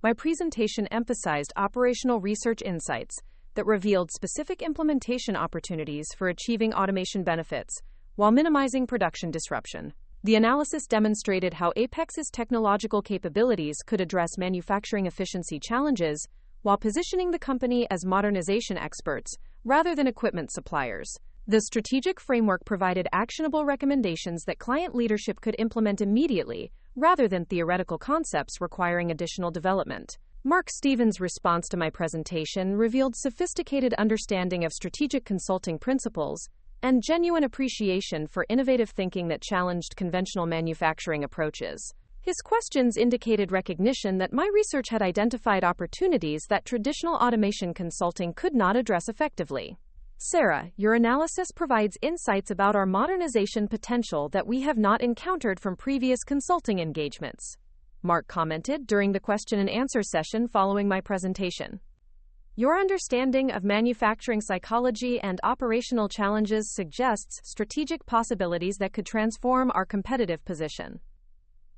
My presentation emphasized operational research insights that revealed specific implementation opportunities for achieving automation benefits while minimizing production disruption. The analysis demonstrated how Apex's technological capabilities could address manufacturing efficiency challenges while positioning the company as modernization experts rather than equipment suppliers. The strategic framework provided actionable recommendations that client leadership could implement immediately, rather than theoretical concepts requiring additional development. Mark Stevens' response to my presentation revealed sophisticated understanding of strategic consulting principles and genuine appreciation for innovative thinking that challenged conventional manufacturing approaches. His questions indicated recognition that my research had identified opportunities that traditional automation consulting could not address effectively. Sarah, your analysis provides insights about our modernization potential that we have not encountered from previous consulting engagements, Mark commented during the question and answer session following my presentation. Your understanding of manufacturing psychology and operational challenges suggests strategic possibilities that could transform our competitive position.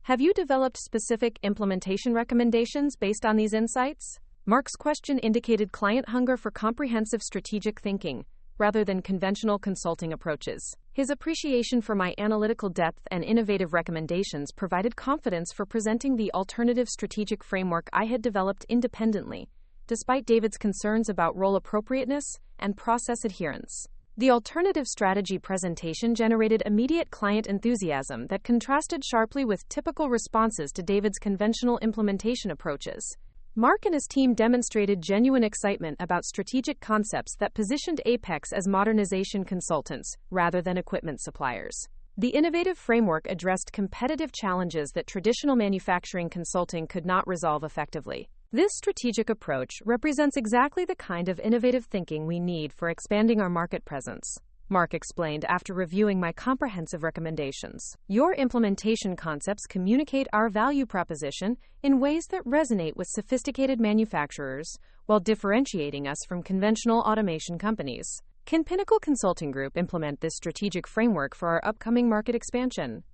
Have you developed specific implementation recommendations based on these insights? Mark's question indicated client hunger for comprehensive strategic thinking, rather than conventional consulting approaches. His appreciation for my analytical depth and innovative recommendations provided confidence for presenting the alternative strategic framework I had developed independently, despite David's concerns about role appropriateness and process adherence. The alternative strategy presentation generated immediate client enthusiasm that contrasted sharply with typical responses to David's conventional implementation approaches. Mark and his team demonstrated genuine excitement about strategic concepts that positioned Apex as modernization consultants rather than equipment suppliers. The innovative framework addressed competitive challenges that traditional manufacturing consulting could not resolve effectively. This strategic approach represents exactly the kind of innovative thinking we need for expanding our market presence, Mark explained after reviewing my comprehensive recommendations. Your implementation concepts communicate our value proposition in ways that resonate with sophisticated manufacturers while differentiating us from conventional automation companies. Can Pinnacle Consulting Group implement this strategic framework for our upcoming market expansion?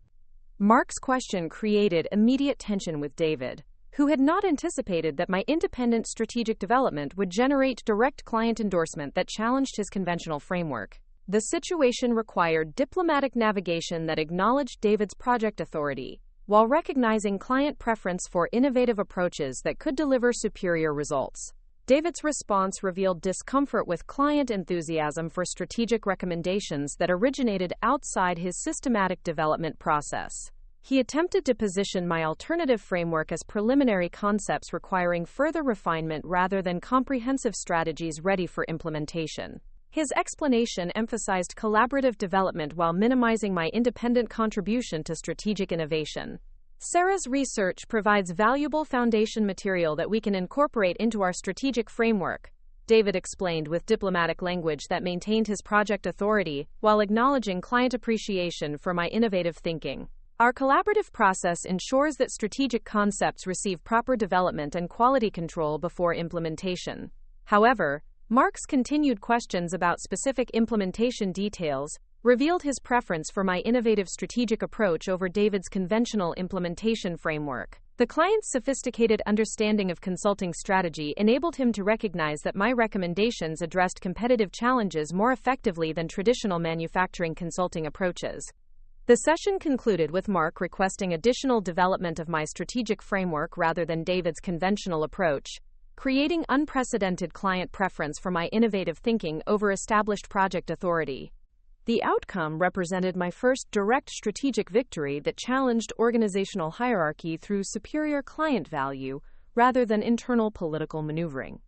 Mark's question created immediate tension with David, who had not anticipated that my independent strategic development would generate direct client endorsement that challenged his conventional framework. The situation required diplomatic navigation that acknowledged David's project authority, while recognizing client preference for innovative approaches that could deliver superior results. David's response revealed discomfort with client enthusiasm for strategic recommendations that originated outside his systematic development process. He attempted to position my alternative framework as preliminary concepts requiring further refinement rather than comprehensive strategies ready for implementation. His explanation emphasized collaborative development while minimizing my independent contribution to strategic innovation. Sarah's research provides valuable foundation material that we can incorporate into our strategic framework, David explained with diplomatic language that maintained his project authority while acknowledging client appreciation for my innovative thinking. Our collaborative process ensures that strategic concepts receive proper development and quality control before implementation. However, Mark's continued questions about specific implementation details revealed his preference for my innovative strategic approach over David's conventional implementation framework. The client's sophisticated understanding of consulting strategy enabled him to recognize that my recommendations addressed competitive challenges more effectively than traditional manufacturing consulting approaches. The session concluded with Mark requesting additional development of my strategic framework rather than David's conventional approach, creating unprecedented client preference for my innovative thinking over established project authority. The outcome represented my first direct strategic victory that challenged organizational hierarchy through superior client value rather than internal political maneuvering.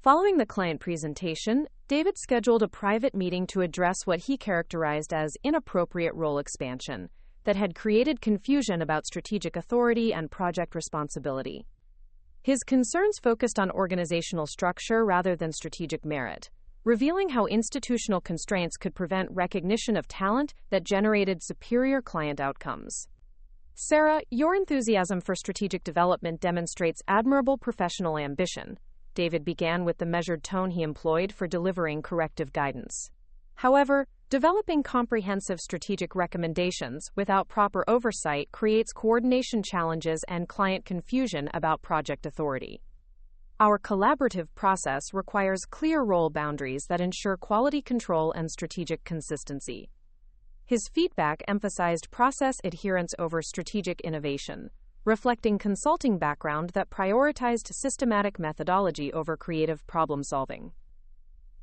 Following the client presentation, David scheduled a private meeting to address what he characterized as inappropriate role expansion that had created confusion about strategic authority and project responsibility. His concerns focused on organizational structure rather than strategic merit, revealing how institutional constraints could prevent recognition of talent that generated superior client outcomes. Sarah, your enthusiasm for strategic development demonstrates admirable professional ambition. David began with the measured tone he employed for delivering corrective guidance. However, developing comprehensive strategic recommendations without proper oversight creates coordination challenges and client confusion about project authority. Our collaborative process requires clear role boundaries that ensure quality control and strategic consistency. His feedback emphasized process adherence over strategic innovation, reflecting consulting background that prioritized systematic methodology over creative problem-solving.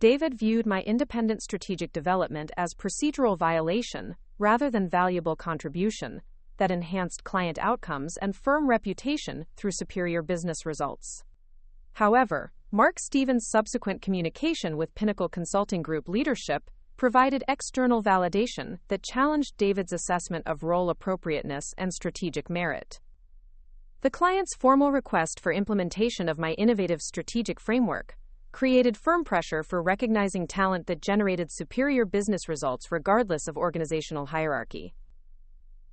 David viewed my independent strategic development as procedural violation rather than valuable contribution that enhanced client outcomes and firm reputation through superior business results. However, Mark Stevens' subsequent communication with Pinnacle Consulting Group leadership provided external validation that challenged David's assessment of role appropriateness and strategic merit. The client's formal request for implementation of my innovative strategic framework created firm pressure for recognizing talent that generated superior business results regardless of organizational hierarchy.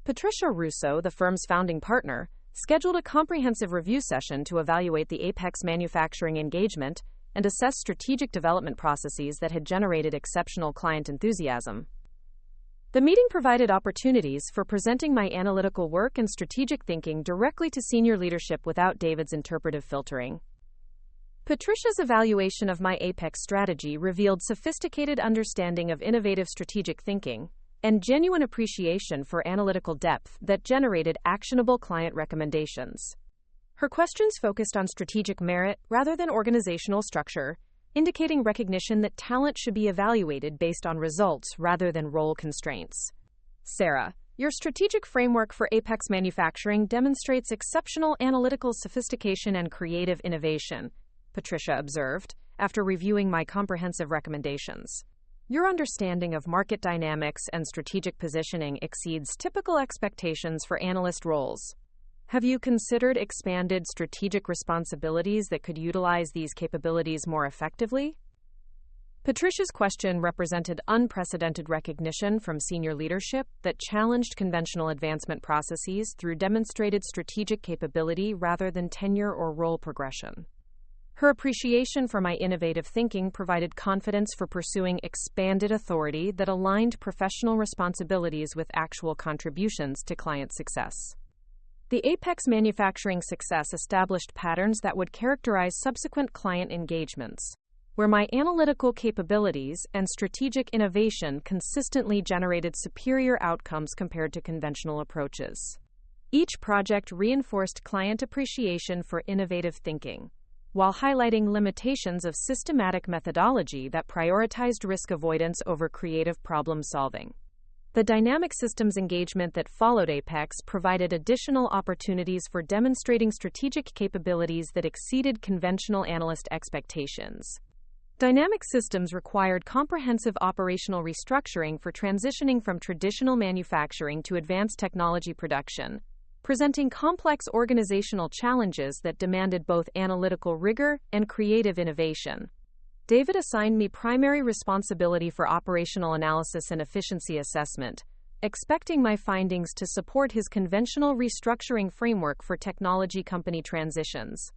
Patricia Russo, the firm's founding partner, scheduled a comprehensive review session to evaluate the Apex manufacturing engagement and assess strategic development processes that had generated exceptional client enthusiasm. The meeting provided opportunities for presenting my analytical work and strategic thinking directly to senior leadership without David's interpretive filtering. Patricia's evaluation of my Apex strategy revealed sophisticated understanding of innovative strategic thinking and genuine appreciation for analytical depth that generated actionable client recommendations. Her questions focused on strategic merit rather than organizational structure, indicating recognition that talent should be evaluated based on results rather than role constraints. Sarah, your strategic framework for Apex manufacturing demonstrates exceptional analytical sophistication and creative innovation, Patricia observed, after reviewing my comprehensive recommendations. Your understanding of market dynamics and strategic positioning exceeds typical expectations for analyst roles. Have you considered expanded strategic responsibilities that could utilize these capabilities more effectively? Patricia's question represented unprecedented recognition from senior leadership that challenged conventional advancement processes through demonstrated strategic capability rather than tenure or role progression. Her appreciation for my innovative thinking provided confidence for pursuing expanded authority that aligned professional responsibilities with actual contributions to client success. The Apex manufacturing success established patterns that would characterize subsequent client engagements, where my analytical capabilities and strategic innovation consistently generated superior outcomes compared to conventional approaches. Each project reinforced client appreciation for innovative thinking, while highlighting limitations of systematic methodology that prioritized risk avoidance over creative problem solving. The dynamic systems engagement that followed Apex provided additional opportunities for demonstrating strategic capabilities that exceeded conventional analyst expectations. Dynamic systems required comprehensive operational restructuring for transitioning from traditional manufacturing to advanced technology production, presenting complex organizational challenges that demanded both analytical rigor and creative innovation. David assigned me primary responsibility for operational analysis and efficiency assessment, expecting my findings to support his conventional restructuring framework for technology company transitions.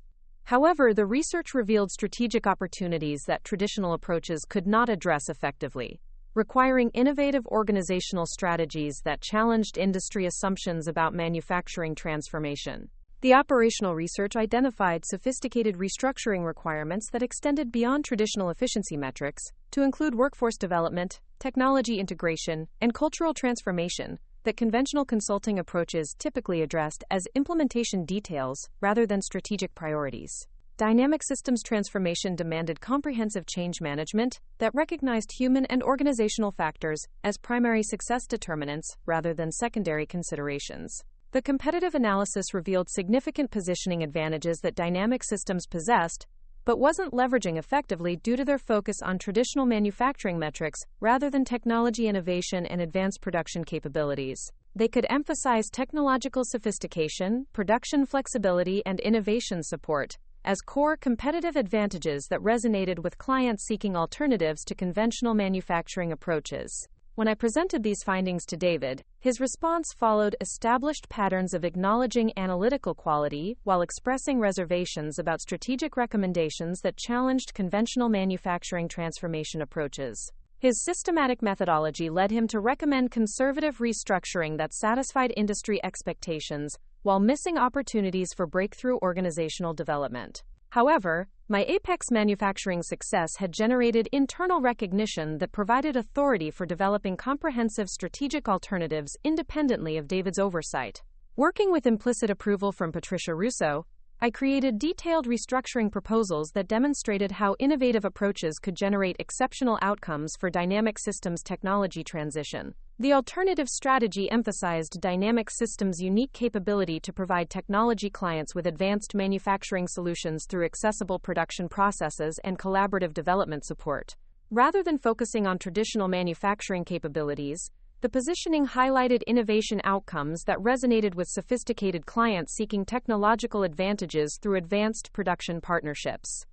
However, the research revealed strategic opportunities that traditional approaches could not address effectively, requiring innovative organizational strategies that challenged industry assumptions about manufacturing transformation. The operational research identified sophisticated restructuring requirements that extended beyond traditional efficiency metrics to include workforce development, technology integration, and cultural transformation that conventional consulting approaches typically addressed as implementation details rather than strategic priorities. dynamic systems transformation demanded comprehensive change management that recognized human and organizational factors as primary success determinants rather than secondary considerations. The competitive analysis revealed significant positioning advantages that dynamic systems possessed, but wasn't leveraging effectively due to their focus on traditional manufacturing metrics rather than technology innovation and advanced production capabilities. They could emphasize technological sophistication, production flexibility, and innovation support as core competitive advantages that resonated with clients seeking alternatives to conventional manufacturing approaches. When I presented these findings to David, his response followed established patterns of acknowledging analytical quality while expressing reservations about strategic recommendations that challenged conventional manufacturing transformation approaches. His systematic methodology led him to recommend conservative restructuring that satisfied industry expectations while missing opportunities for breakthrough organizational development. However, my Apex manufacturing success had generated internal recognition that provided authority for developing comprehensive strategic alternatives independently of David's oversight. Working with implicit approval from Patricia Russo, I created detailed restructuring proposals that demonstrated how innovative approaches could generate exceptional outcomes for dynamic systems technology transition. The alternative strategy emphasized dynamic systems' unique capability to provide technology clients with advanced manufacturing solutions through accessible production processes and collaborative development support. Rather than focusing on traditional manufacturing capabilities, the positioning highlighted innovation outcomes that resonated with sophisticated clients seeking technological advantages through advanced production partnerships.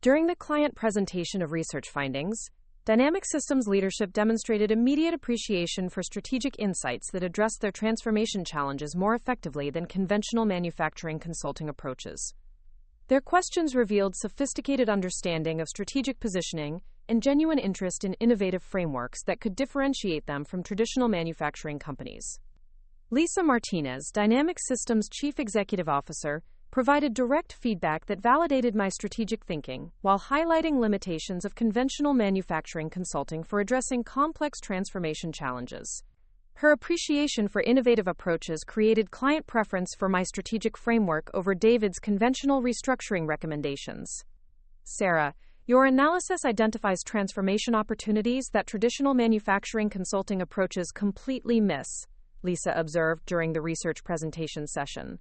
During the client presentation of research findings, Dynamic Systems leadership demonstrated immediate appreciation for strategic insights that addressed their transformation challenges more effectively than conventional manufacturing consulting approaches. Their questions revealed sophisticated understanding of strategic positioning and genuine interest in innovative frameworks that could differentiate them from traditional manufacturing companies. Lisa Martinez, Dynamic Systems Chief Executive Officer, provided direct feedback that validated my strategic thinking while highlighting limitations of conventional manufacturing consulting for addressing complex transformation challenges. Her appreciation for innovative approaches created client preference for my strategic framework over David's conventional restructuring recommendations. Sarah, your analysis identifies transformation opportunities that traditional manufacturing consulting approaches completely miss, Lisa observed during the research presentation session.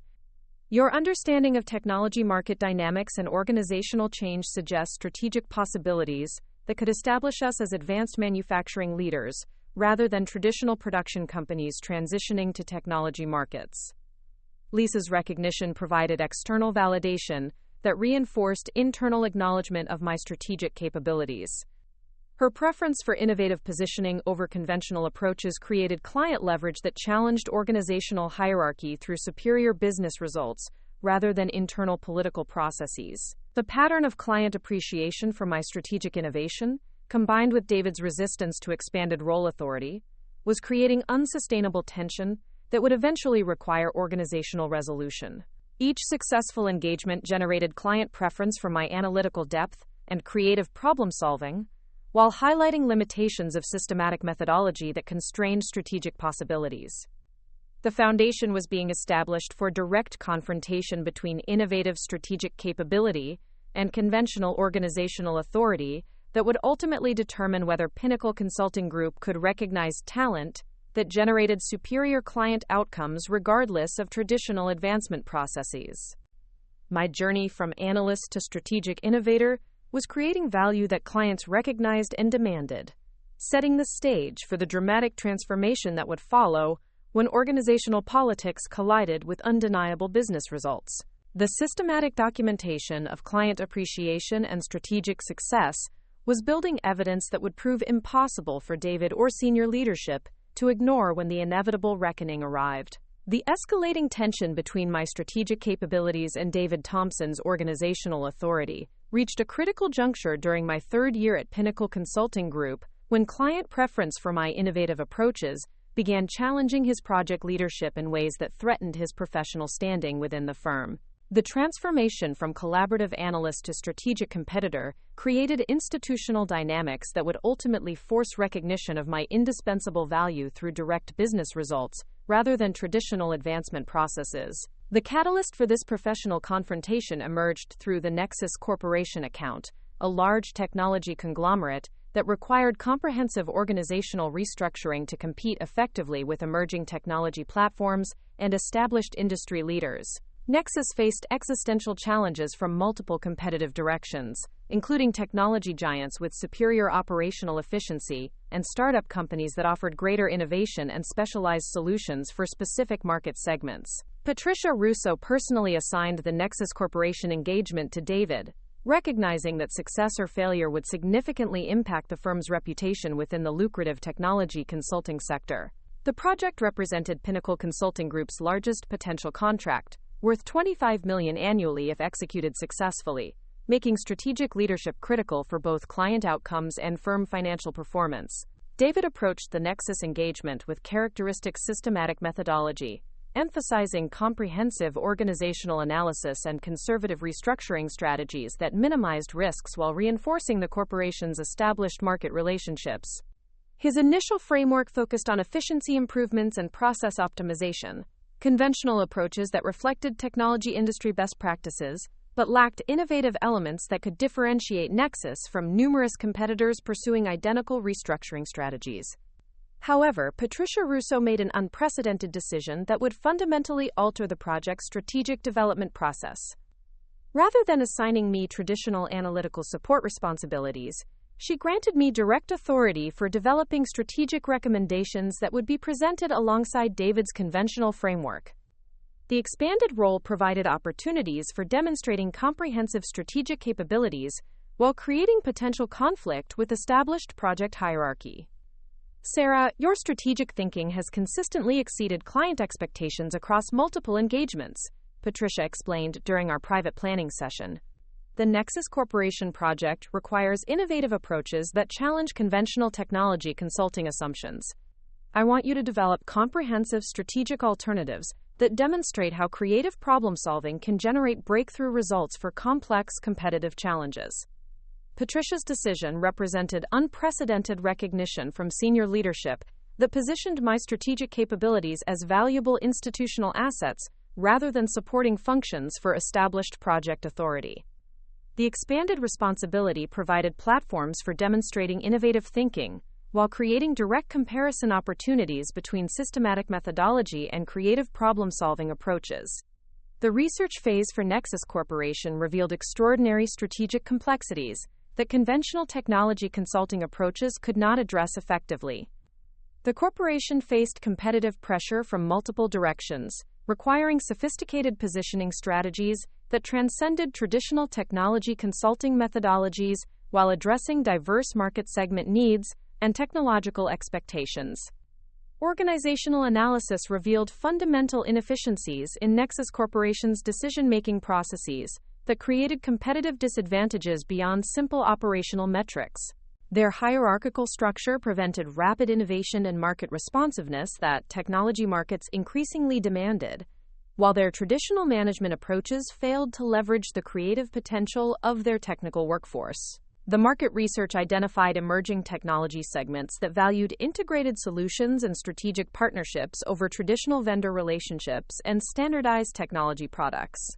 Your understanding of technology market dynamics and organizational change suggests strategic possibilities that could establish us as advanced manufacturing leaders, rather than traditional production companies transitioning to technology markets. Lisa's recognition provided external validation that reinforced internal acknowledgement of my strategic capabilities. Her preference for innovative positioning over conventional approaches created client leverage that challenged organizational hierarchy through superior business results rather than internal political processes. The pattern of client appreciation for my strategic innovation, combined with David's resistance to expanded role authority, was creating unsustainable tension that would eventually require organizational resolution. Each successful engagement generated client preference for my analytical depth and creative problem-solving, while highlighting limitations of systematic methodology that constrained strategic possibilities. The foundation was being established for direct confrontation between innovative strategic capability and conventional organizational authority that would ultimately determine whether Pinnacle Consulting Group could recognize talent that generated superior client outcomes regardless of traditional advancement processes. My journey from analyst to strategic innovator was creating value that clients recognized and demanded, setting the stage for the dramatic transformation that would follow when organizational politics collided with undeniable business results. The systematic documentation of client appreciation and strategic success was building evidence that would prove impossible for David or senior leadership to ignore when the inevitable reckoning arrived. The escalating tension between my strategic capabilities and David Thompson's organizational authority reached a critical juncture during my third year at Pinnacle Consulting Group, when client preference for my innovative approaches began challenging his project leadership in ways that threatened his professional standing within the firm. The transformation from collaborative analyst to strategic competitor created institutional dynamics that would ultimately force recognition of my indispensable value through direct business results, rather than traditional advancement processes. The catalyst for this professional confrontation emerged through the Nexus Corporation account, a large technology conglomerate that required comprehensive organizational restructuring to compete effectively with emerging technology platforms and established industry leaders. Nexus faced existential challenges from multiple competitive directions, including technology giants with superior operational efficiency and startup companies that offered greater innovation and specialized solutions for specific market segments. Patricia Russo personally assigned the Nexus Corporation engagement to David, recognizing that success or failure would significantly impact the firm's reputation within the lucrative technology consulting sector. The project represented Pinnacle Consulting Group's largest potential contract, worth $25 million annually if executed successfully, making strategic leadership critical for both client outcomes and firm financial performance. David approached the Nexus engagement with characteristic systematic methodology, emphasizing comprehensive organizational analysis and conservative restructuring strategies that minimized risks while reinforcing the corporation's established market relationships. His initial framework focused on efficiency improvements and process optimization, conventional approaches that reflected technology industry best practices, but lacked innovative elements that could differentiate Nexus from numerous competitors pursuing identical restructuring strategies. However, Patricia Russo made an unprecedented decision that would fundamentally alter the project's strategic development process. Rather than assigning me traditional analytical support responsibilities, she granted me direct authority for developing strategic recommendations that would be presented alongside David's conventional framework. The expanded role provided opportunities for demonstrating comprehensive strategic capabilities while creating potential conflict with established project hierarchy. Sarah, your strategic thinking has consistently exceeded client expectations across multiple engagements, Patricia explained during our private planning session. The Nexus Corporation project requires innovative approaches that challenge conventional technology consulting assumptions. I want you to develop comprehensive strategic alternatives that demonstrate how creative problem-solving can generate breakthrough results for complex competitive challenges. Patricia's decision represented unprecedented recognition from senior leadership that positioned my strategic capabilities as valuable institutional assets rather than supporting functions for established project authority. The expanded responsibility provided platforms for demonstrating innovative thinking, while creating direct comparison opportunities between systematic methodology and creative problem-solving approaches. The research phase for Nexus Corporation revealed extraordinary strategic complexities that conventional technology consulting approaches could not address effectively. The corporation faced competitive pressure from multiple directions, requiring sophisticated positioning strategies that transcended traditional technology consulting methodologies while addressing diverse market segment needs and technological expectations. Organizational analysis revealed fundamental inefficiencies in Nexus Corporation's decision-making processes that created competitive disadvantages beyond simple operational metrics. Their hierarchical structure prevented rapid innovation and market responsiveness that technology markets increasingly demanded, while their traditional management approaches failed to leverage the creative potential of their technical workforce. The market research identified emerging technology segments that valued integrated solutions and strategic partnerships over traditional vendor relationships and standardized technology products.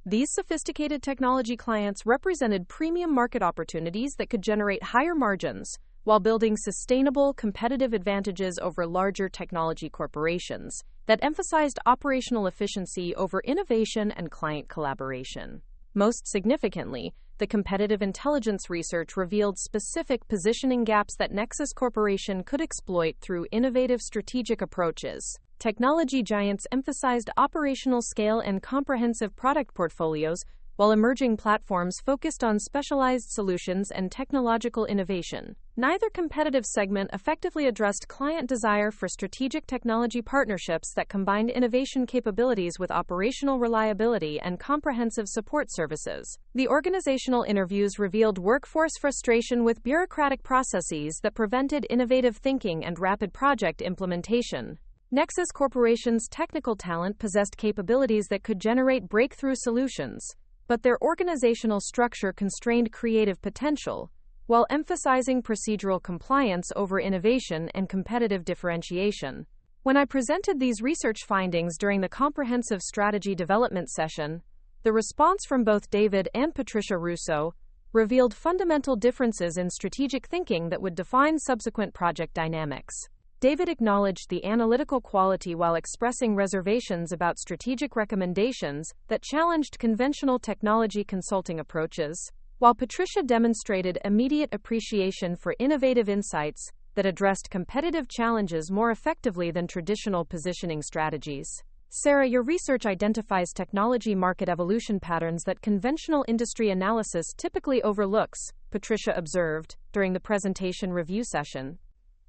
These sophisticated technology clients represented premium market opportunities that could generate higher margins while building sustainable competitive advantages over larger technology corporations that emphasized operational efficiency over innovation and client collaboration. Most significantly, the competitive intelligence research revealed specific positioning gaps that Nexus Corporation could exploit through innovative strategic approaches. Technology giants emphasized operational scale and comprehensive product portfolios, while emerging platforms focused on specialized solutions and technological innovation. Neither competitive segment effectively addressed client desire for strategic technology partnerships that combined innovation capabilities with operational reliability and comprehensive support services. The organizational interviews revealed workforce frustration with bureaucratic processes that prevented innovative thinking and rapid project implementation. Nexus Corporation's technical talent possessed capabilities that could generate breakthrough solutions, but their organizational structure constrained creative potential, while emphasizing procedural compliance over innovation and competitive differentiation. When I presented these research findings during the comprehensive strategy development session, the response from both David and Patricia Russo revealed fundamental differences in strategic thinking that would define subsequent project dynamics. David acknowledged the analytical quality while expressing reservations about strategic recommendations that challenged conventional technology consulting approaches, while Patricia demonstrated immediate appreciation for innovative insights that addressed competitive challenges more effectively than traditional positioning strategies. Sarah, your research identifies technology market evolution patterns that conventional industry analysis typically overlooks, Patricia observed during the presentation review session.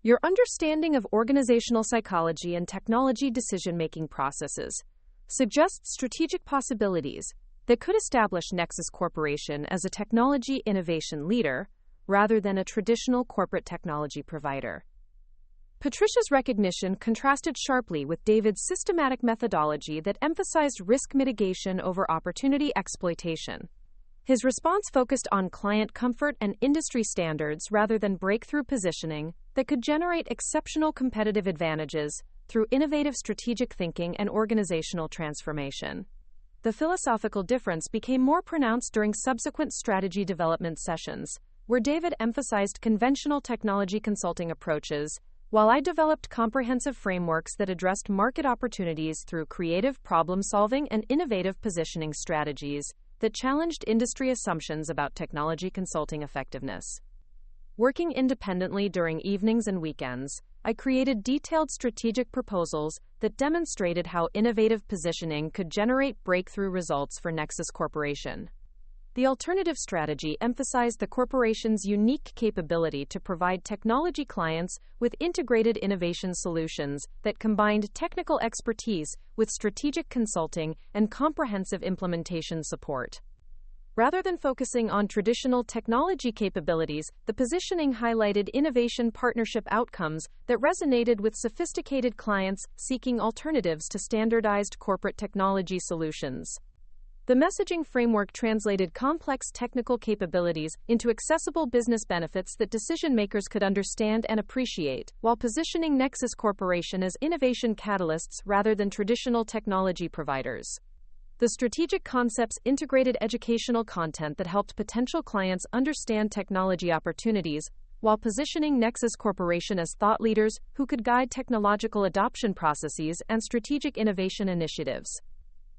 Your understanding of organizational psychology and technology decision-making processes suggests strategic possibilities that could establish Nexus Corporation as a technology innovation leader rather than a traditional corporate technology provider. Patricia's recognition contrasted sharply with David's systematic methodology that emphasized risk mitigation over opportunity exploitation. His response focused on client comfort and industry standards rather than breakthrough positioning that could generate exceptional competitive advantages through innovative strategic thinking and organizational transformation. The philosophical difference became more pronounced during subsequent strategy development sessions, where David emphasized conventional technology consulting approaches, while I developed comprehensive frameworks that addressed market opportunities through creative problem-solving and innovative positioning strategies that challenged industry assumptions about technology consulting effectiveness. Working independently during evenings and weekends, I created detailed strategic proposals that demonstrated how innovative positioning could generate breakthrough results for Nexus Corporation. The alternative strategy emphasized the corporation's unique capability to provide technology clients with integrated innovation solutions that combined technical expertise with strategic consulting and comprehensive implementation support. Rather than focusing on traditional technology capabilities, the positioning highlighted innovation partnership outcomes that resonated with sophisticated clients seeking alternatives to standardized corporate technology solutions. The messaging framework translated complex technical capabilities into accessible business benefits that decision-makers could understand and appreciate, while positioning Nexus Corporation as innovation catalysts rather than traditional technology providers. The strategic concepts integrated educational content that helped potential clients understand technology opportunities, while positioning Nexus Corporation as thought leaders who could guide technological adoption processes and strategic innovation initiatives.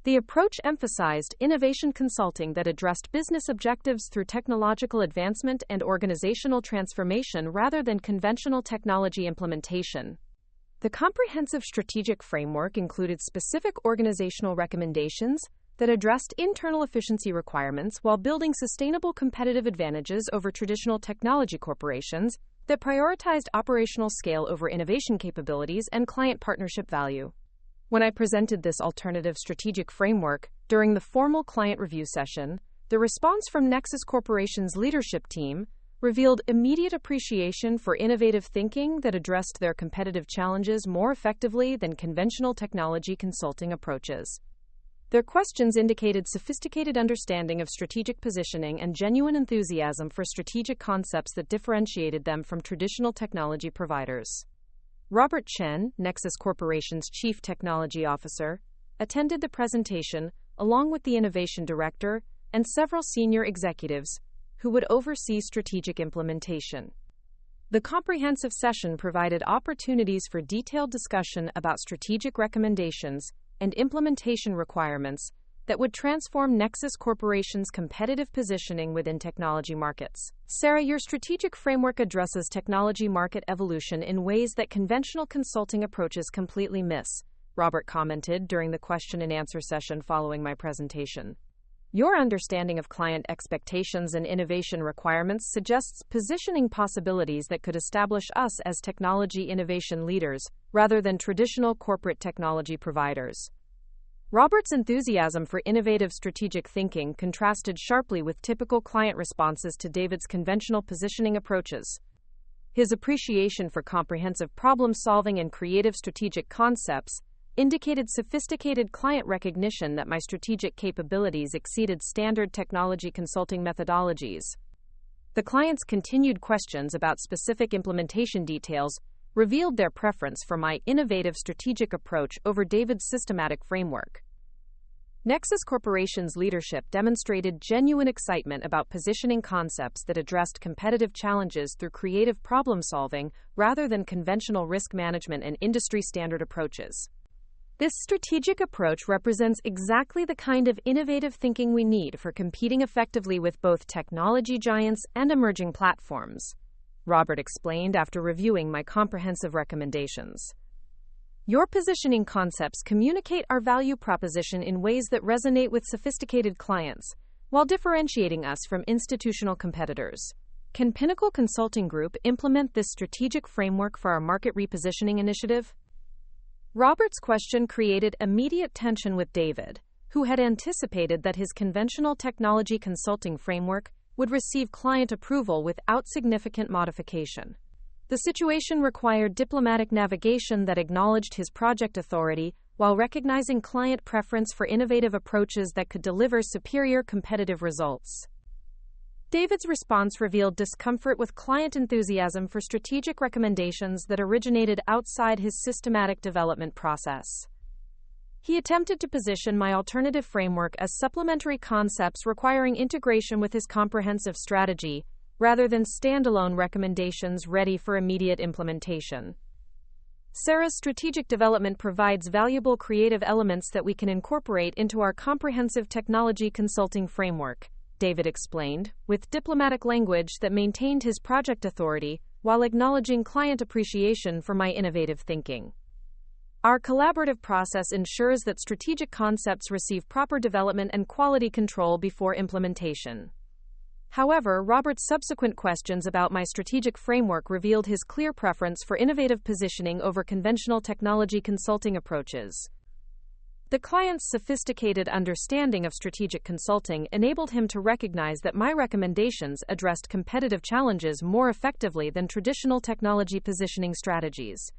The approach emphasized innovation consulting that addressed business objectives through technological advancement and organizational transformation rather than conventional technology implementation. The comprehensive strategic framework included specific organizational recommendations that addressed internal efficiency requirements while building sustainable competitive advantages over traditional technology corporations that prioritized operational scale over innovation capabilities and client partnership value. When I presented this alternative strategic framework during the formal client review session, the response from Nexus Corporation's leadership team revealed immediate appreciation for innovative thinking that addressed their competitive challenges more effectively than conventional technology consulting approaches. Their questions indicated sophisticated understanding of strategic positioning and genuine enthusiasm for strategic concepts that differentiated them from traditional technology providers. Robert Chen, Nexus Corporation's Chief Technology Officer, attended the presentation along with the Innovation Director and several senior executives who would oversee strategic implementation. The comprehensive session provided opportunities for detailed discussion about strategic recommendations and implementation requirements that would transform Nexus Corporation's competitive positioning within technology markets. Sarah, your strategic framework addresses technology market evolution in ways that conventional consulting approaches completely miss, Robert commented during the question and answer session following my presentation. Your understanding of client expectations and innovation requirements suggests positioning possibilities that could establish us as technology innovation leaders rather than traditional corporate technology providers. Robert's enthusiasm for innovative strategic thinking contrasted sharply with typical client responses to David's conventional positioning approaches. His appreciation for comprehensive problem-solving and creative strategic concepts indicated sophisticated client recognition that my strategic capabilities exceeded standard technology consulting methodologies. The client's continued questions about specific implementation details revealed their preference for my innovative strategic approach over David's systematic framework. Nexus Corporation's leadership demonstrated genuine excitement about positioning concepts that addressed competitive challenges through creative problem-solving rather than conventional risk management and industry-standard approaches. This strategic approach represents exactly the kind of innovative thinking we need for competing effectively with both technology giants and emerging platforms, Robert explained after reviewing my comprehensive recommendations. Your positioning concepts communicate our value proposition in ways that resonate with sophisticated clients, while differentiating us from institutional competitors. Can Pinnacle Consulting Group implement this strategic framework for our market repositioning initiative? Robert's question created immediate tension with David, who had anticipated that his conventional technology consulting framework would receive client approval without significant modification. The situation required diplomatic navigation that acknowledged his project authority while recognizing client preference for innovative approaches that could deliver superior competitive results. David's response revealed discomfort with client enthusiasm for strategic recommendations that originated outside his systematic development process. He attempted to position my alternative framework as supplementary concepts requiring integration with his comprehensive strategy, rather than standalone recommendations ready for immediate implementation. Sarah's strategic development provides valuable creative elements that we can incorporate into our comprehensive technology consulting framework, David explained, with diplomatic language that maintained his project authority while acknowledging client appreciation for my innovative thinking. Our collaborative process ensures that strategic concepts receive proper development and quality control before implementation. However, Robert's subsequent questions about my strategic framework revealed his clear preference for innovative positioning over conventional technology consulting approaches. The client's sophisticated understanding of strategic consulting enabled him to recognize that my recommendations addressed competitive challenges more effectively than traditional technology positioning strategies.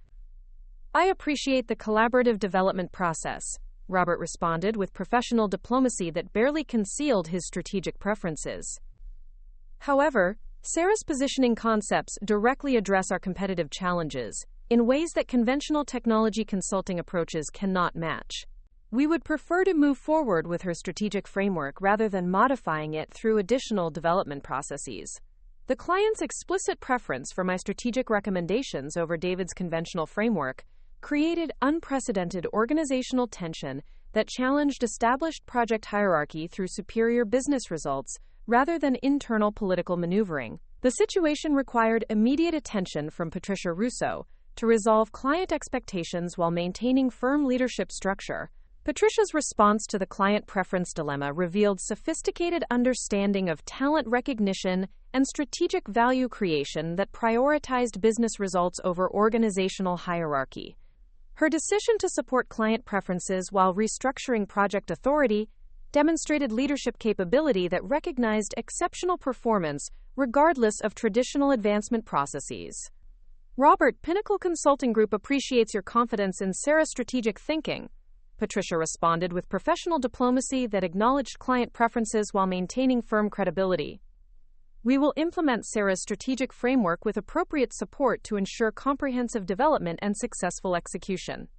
I appreciate the collaborative development process, Robert responded with professional diplomacy that barely concealed his strategic preferences. However, Sarah's positioning concepts directly address our competitive challenges in ways that conventional technology consulting approaches cannot match. We would prefer to move forward with her strategic framework rather than modifying it through additional development processes. The client's explicit preference for my strategic recommendations over David's conventional framework created unprecedented organizational tension that challenged established project hierarchy through superior business results rather than internal political maneuvering. The situation required immediate attention from Patricia Russo to resolve client expectations while maintaining firm leadership structure. Patricia's response to the client preference dilemma revealed sophisticated understanding of talent recognition and strategic value creation that prioritized business results over organizational hierarchy. Her decision to support client preferences while restructuring project authority demonstrated leadership capability that recognized exceptional performance regardless of traditional advancement processes. Robert, Pinnacle Consulting Group appreciates your confidence in Sarah's strategic thinking, Patricia responded with professional diplomacy that acknowledged client preferences while maintaining firm credibility. We will implement Sarah's strategic framework with appropriate support to ensure comprehensive development and successful execution.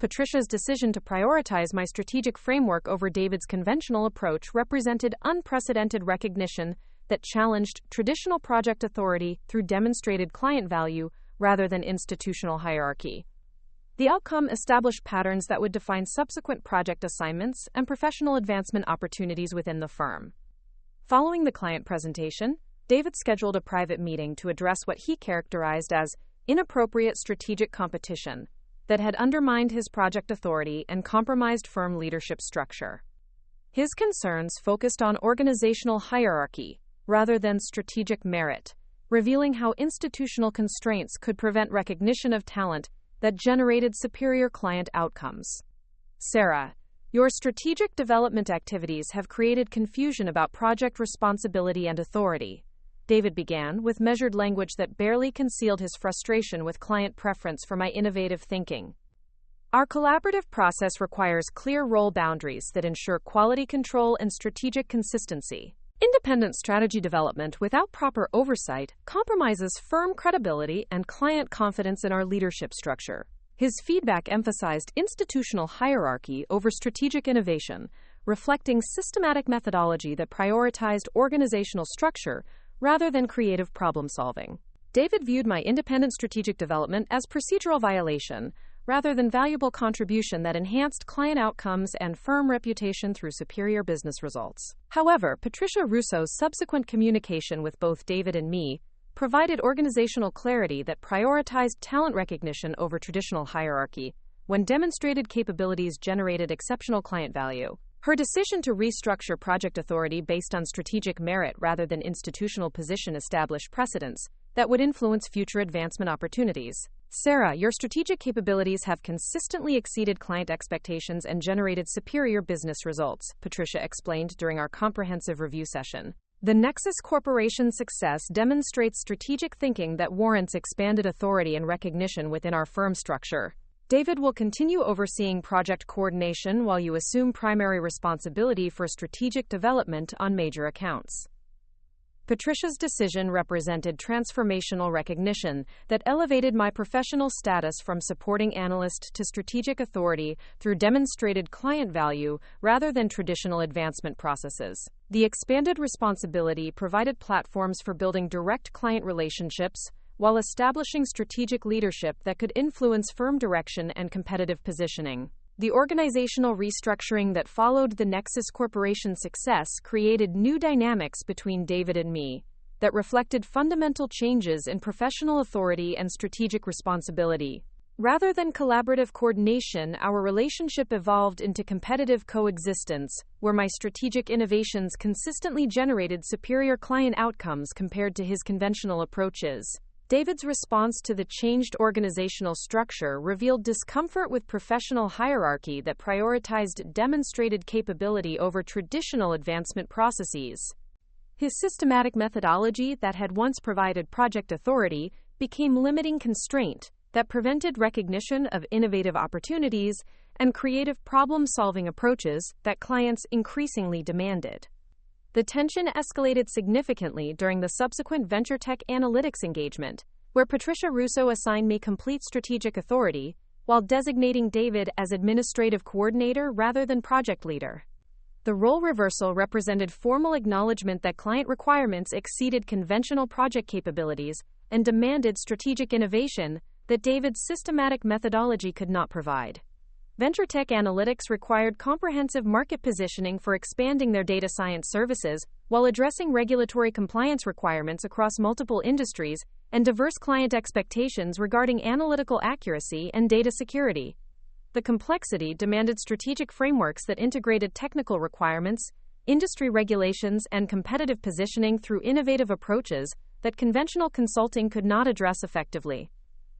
Patricia's decision to prioritize my strategic framework over David's conventional approach represented unprecedented recognition that challenged traditional project authority through demonstrated client value rather than institutional hierarchy. The outcome established patterns that would define subsequent project assignments and professional advancement opportunities within the firm. Following the client presentation, David scheduled a private meeting to address what he characterized as inappropriate strategic competition that had undermined his project authority and compromised firm leadership structure. His concerns focused on organizational hierarchy rather than strategic merit, revealing how institutional constraints could prevent recognition of talent that generated superior client outcomes. Sarah, your strategic development activities have created confusion about project responsibility and authority, David began with measured language that barely concealed his frustration with client preference for my innovative thinking. Our collaborative process requires clear role boundaries that ensure quality control and strategic consistency. Independent strategy development without proper oversight compromises firm credibility and client confidence in our leadership structure. His feedback emphasized institutional hierarchy over strategic innovation, reflecting systematic methodology that prioritized organizational structure rather than creative problem-solving. David viewed my independent strategic development as procedural violation rather than valuable contribution that enhanced client outcomes and firm reputation through superior business results. However, Patricia Russo's subsequent communication with both David and me provided organizational clarity that prioritized talent recognition over traditional hierarchy when demonstrated capabilities generated exceptional client value. Her decision to restructure project authority based on strategic merit rather than institutional position established precedents that would influence future advancement opportunities. Sarah, your strategic capabilities have consistently exceeded client expectations and generated superior business results, Patricia explained during our comprehensive review session. The Nexus Corporation's success demonstrates strategic thinking that warrants expanded authority and recognition within our firm structure. David will continue overseeing project coordination while you assume primary responsibility for strategic development on major accounts. Patricia's decision represented transformational recognition that elevated my professional status from supporting analyst to strategic authority through demonstrated client value rather than traditional advancement processes. The expanded responsibility provided platforms for building direct client relationships while establishing strategic leadership that could influence firm direction and competitive positioning. The organizational restructuring that followed the Nexus Corporation's success created new dynamics between David and me that reflected fundamental changes in professional authority and strategic responsibility. Rather than collaborative coordination, our relationship evolved into competitive coexistence, where my strategic innovations consistently generated superior client outcomes compared to his conventional approaches. David's response to the changed organizational structure revealed discomfort with professional hierarchy that prioritized demonstrated capability over traditional advancement processes. His systematic methodology that had once provided project authority became limiting constraint that prevented recognition of innovative opportunities and creative problem-solving approaches that clients increasingly demanded. The tension escalated significantly during the subsequent venture tech analytics engagement, where Patricia Russo assigned me complete strategic authority, while designating David as administrative coordinator rather than project leader. The role reversal represented formal acknowledgement that client requirements exceeded conventional project capabilities and demanded strategic innovation that David's systematic methodology could not provide. Venture tech analytics required comprehensive market positioning for expanding their data science services while addressing regulatory compliance requirements across multiple industries and diverse client expectations regarding analytical accuracy and data security. The complexity demanded strategic frameworks that integrated technical requirements, industry regulations, and competitive positioning through innovative approaches that conventional consulting could not address effectively.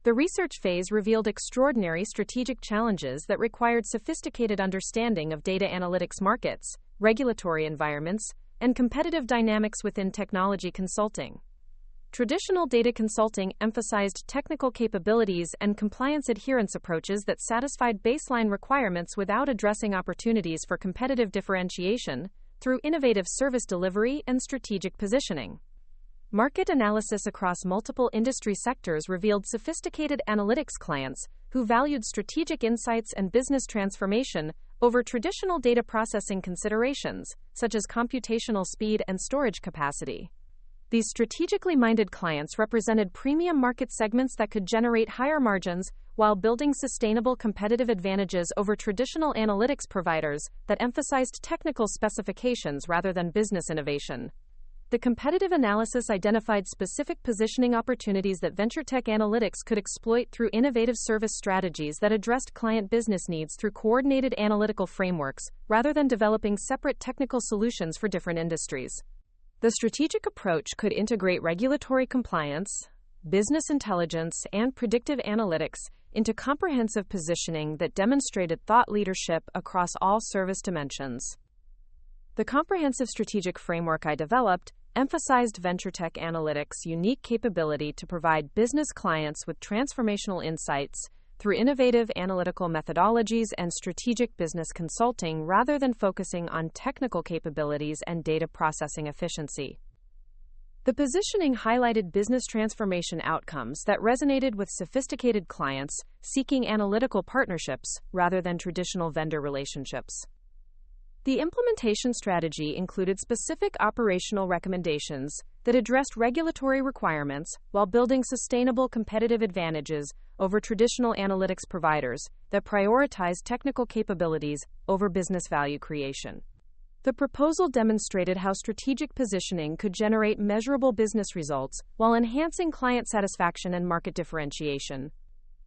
The research phase revealed extraordinary strategic challenges that required sophisticated understanding of data analytics markets, regulatory environments, and competitive dynamics within technology consulting. Traditional data consulting emphasized technical capabilities and compliance adherence approaches that satisfied baseline requirements without addressing opportunities for competitive differentiation through innovative service delivery and strategic positioning. Market analysis across multiple industry sectors revealed sophisticated analytics clients who valued strategic insights and business transformation over traditional data processing considerations, such as computational speed and storage capacity. These strategically minded clients represented premium market segments that could generate higher margins while building sustainable competitive advantages over traditional analytics providers that emphasized technical specifications rather than business innovation. The competitive analysis identified specific positioning opportunities that venture tech analytics could exploit through innovative service strategies that addressed client business needs through coordinated analytical frameworks, rather than developing separate technical solutions for different industries. The strategic approach could integrate regulatory compliance, business intelligence, and predictive analytics into comprehensive positioning that demonstrated thought leadership across all service dimensions. The comprehensive strategic framework I developed emphasized venture tech analytics' unique capability to provide business clients with transformational insights through innovative analytical methodologies and strategic business consulting rather than focusing on technical capabilities and data processing efficiency. The positioning highlighted business transformation outcomes that resonated with sophisticated clients seeking analytical partnerships rather than traditional vendor relationships. The implementation strategy included specific operational recommendations that addressed regulatory requirements while building sustainable competitive advantages over traditional analytics providers that prioritize technical capabilities over business value creation. The proposal demonstrated how strategic positioning could generate measurable business results while enhancing client satisfaction and market differentiation.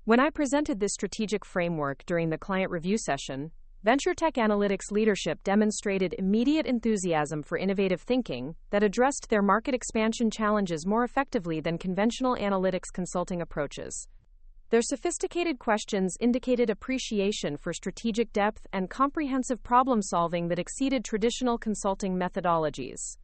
When I presented this strategic framework during the client review session, VentureTech Analytics leadership demonstrated immediate enthusiasm for innovative thinking that addressed their market expansion challenges more effectively than conventional analytics consulting approaches. Their sophisticated questions indicated appreciation for strategic depth and comprehensive problem-solving that exceeded traditional consulting methodologies.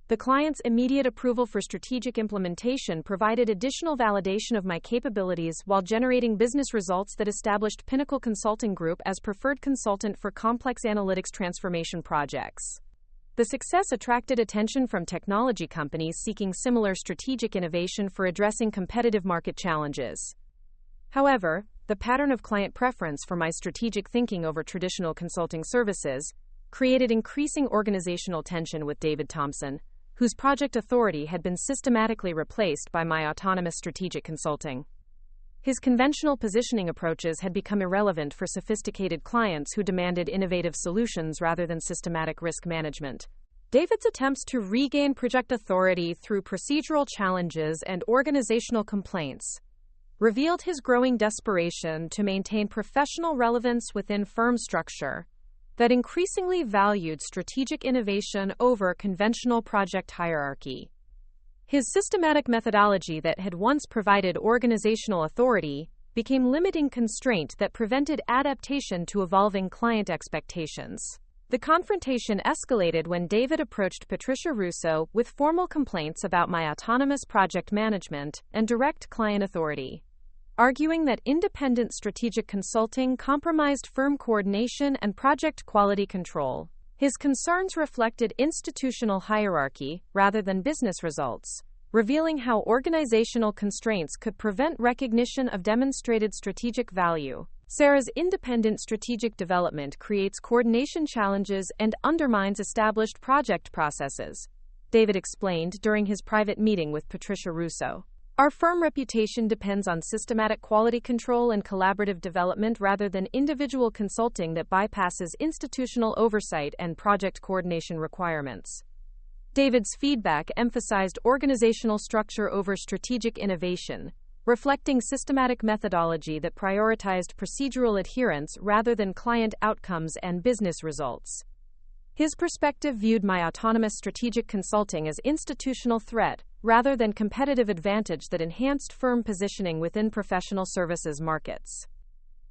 The client's immediate approval for strategic implementation provided additional validation of my capabilities while generating business results that established Pinnacle Consulting Group as preferred consultant for complex analytics transformation projects. The success attracted attention from technology companies seeking similar strategic innovation for addressing competitive market challenges. However, the pattern of client preference for my strategic thinking over traditional consulting services created increasing organizational tension with David Thompson, whose project authority had been systematically replaced by my autonomous strategic consulting. His conventional positioning approaches had become irrelevant for sophisticated clients who demanded innovative solutions rather than systematic risk management. David's attempts to regain project authority through procedural challenges and organizational complaints revealed his growing desperation to maintain professional relevance within firm structure that increasingly valued strategic innovation over conventional project hierarchy. His systematic methodology that had once provided organizational authority became limiting constraint that prevented adaptation to evolving client expectations. The confrontation escalated when David approached Patricia Russo with formal complaints about my autonomous project management and direct client authority, arguing that independent strategic consulting compromised firm coordination and project quality control. His concerns reflected institutional hierarchy rather than business results, revealing how organizational constraints could prevent recognition of demonstrated strategic value. Sarah's independent strategic development creates coordination challenges and undermines established project processes, David explained during his private meeting with Patricia Russo. Our firm reputation depends on systematic quality control and collaborative development rather than individual consulting that bypasses institutional oversight and project coordination requirements. David's feedback emphasized organizational structure over strategic innovation, reflecting systematic methodology that prioritized procedural adherence rather than client outcomes and business results. His perspective viewed my autonomous strategic consulting as institutional threat rather than competitive advantage that enhanced firm positioning within professional services markets.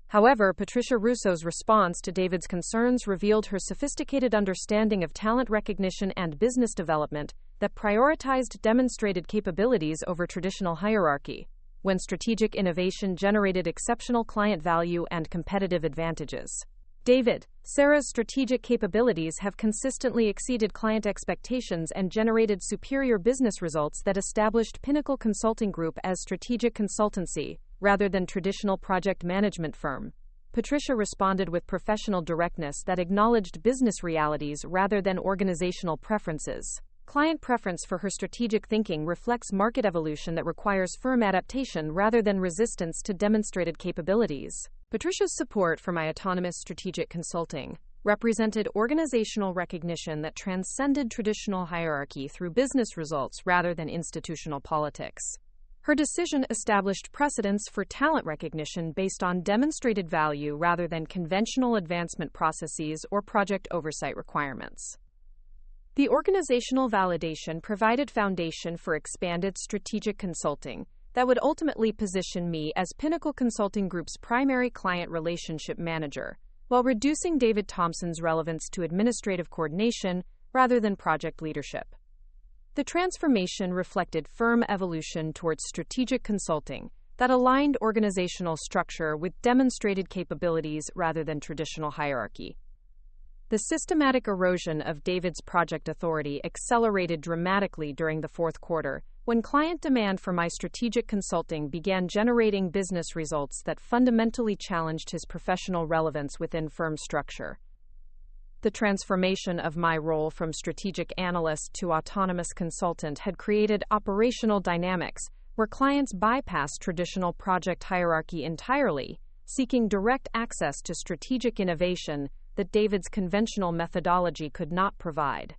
However, Patricia Russo's response to David's concerns revealed her sophisticated understanding of talent recognition and business development that prioritized demonstrated capabilities over traditional hierarchy, when strategic innovation generated exceptional client value and competitive advantages. David, Sarah's strategic capabilities have consistently exceeded client expectations and generated superior business results that established Pinnacle Consulting Group as strategic consultancy, rather than traditional project management firm. Patricia responded with professional directness that acknowledged business realities rather than organizational preferences. Client preference for her strategic thinking reflects market evolution that requires firm adaptation rather than resistance to demonstrated capabilities. Patricia's support for my autonomous strategic consulting represented organizational recognition that transcended traditional hierarchy through business results rather than institutional politics. Her decision established precedents for talent recognition based on demonstrated value rather than conventional advancement processes or project oversight requirements. The organizational validation provided foundation for expanded strategic consulting that would ultimately position me as Pinnacle Consulting Group's primary client relationship manager, while reducing David Thompson's relevance to administrative coordination rather than project leadership. The transformation reflected firm evolution towards strategic consulting, that aligned organizational structure with demonstrated capabilities rather than traditional hierarchy. The systematic erosion of David's project authority accelerated dramatically during the fourth quarter, when client demand for my strategic consulting began generating business results that fundamentally challenged his professional relevance within firm structure. The transformation of my role from strategic analyst to autonomous consultant had created operational dynamics where clients bypassed traditional project hierarchy entirely, seeking direct access to strategic innovation that David's conventional methodology could not provide.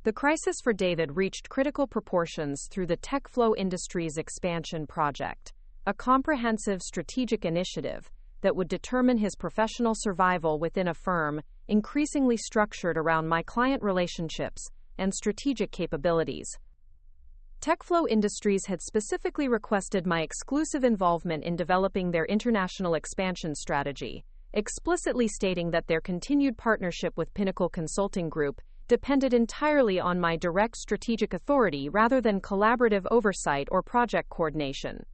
The crisis for David reached critical proportions through the TechFlow Industries expansion project, a comprehensive strategic initiative that would determine his professional survival within a firm increasingly structured around my client relationships and strategic capabilities. TechFlow Industries had specifically requested my exclusive involvement in developing their international expansion strategy, explicitly stating that their continued partnership with Pinnacle Consulting Group depended entirely on my direct strategic authority rather than collaborative oversight or project coordination.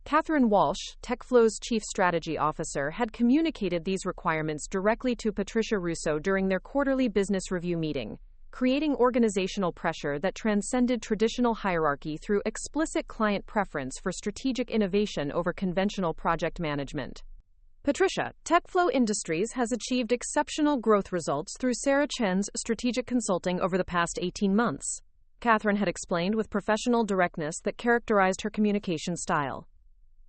Catherine Walsh, TechFlow's Chief Strategy Officer, had communicated these requirements directly to Patricia Russo during their quarterly business review meeting, creating organizational pressure that transcended traditional hierarchy through explicit client preference for strategic innovation over conventional project management. Patricia, TechFlow Industries has achieved exceptional growth results through Sarah Chen's strategic consulting over the past 18 months. Catherine had explained with professional directness that characterized her communication style.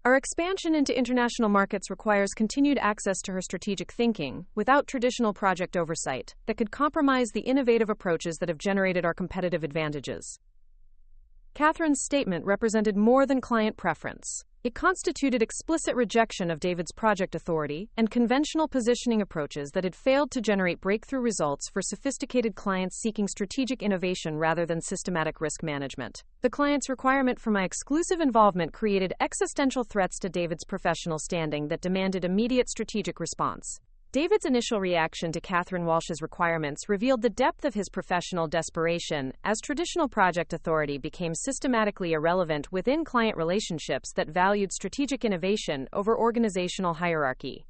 Our expansion into international markets requires continued access to her strategic thinking, without traditional project oversight, that could compromise the innovative approaches that have generated our competitive advantages. Catherine's statement represented more than client preference. It constituted explicit rejection of David's project authority and conventional positioning approaches that had failed to generate breakthrough results for sophisticated clients seeking strategic innovation rather than systematic risk management. The client's requirement for my exclusive involvement created existential threats to David's professional standing that demanded immediate strategic response. David's initial reaction to Catherine Walsh's requirements revealed the depth of his professional desperation as traditional project authority became systematically irrelevant within client relationships that valued strategic innovation over organizational hierarchy.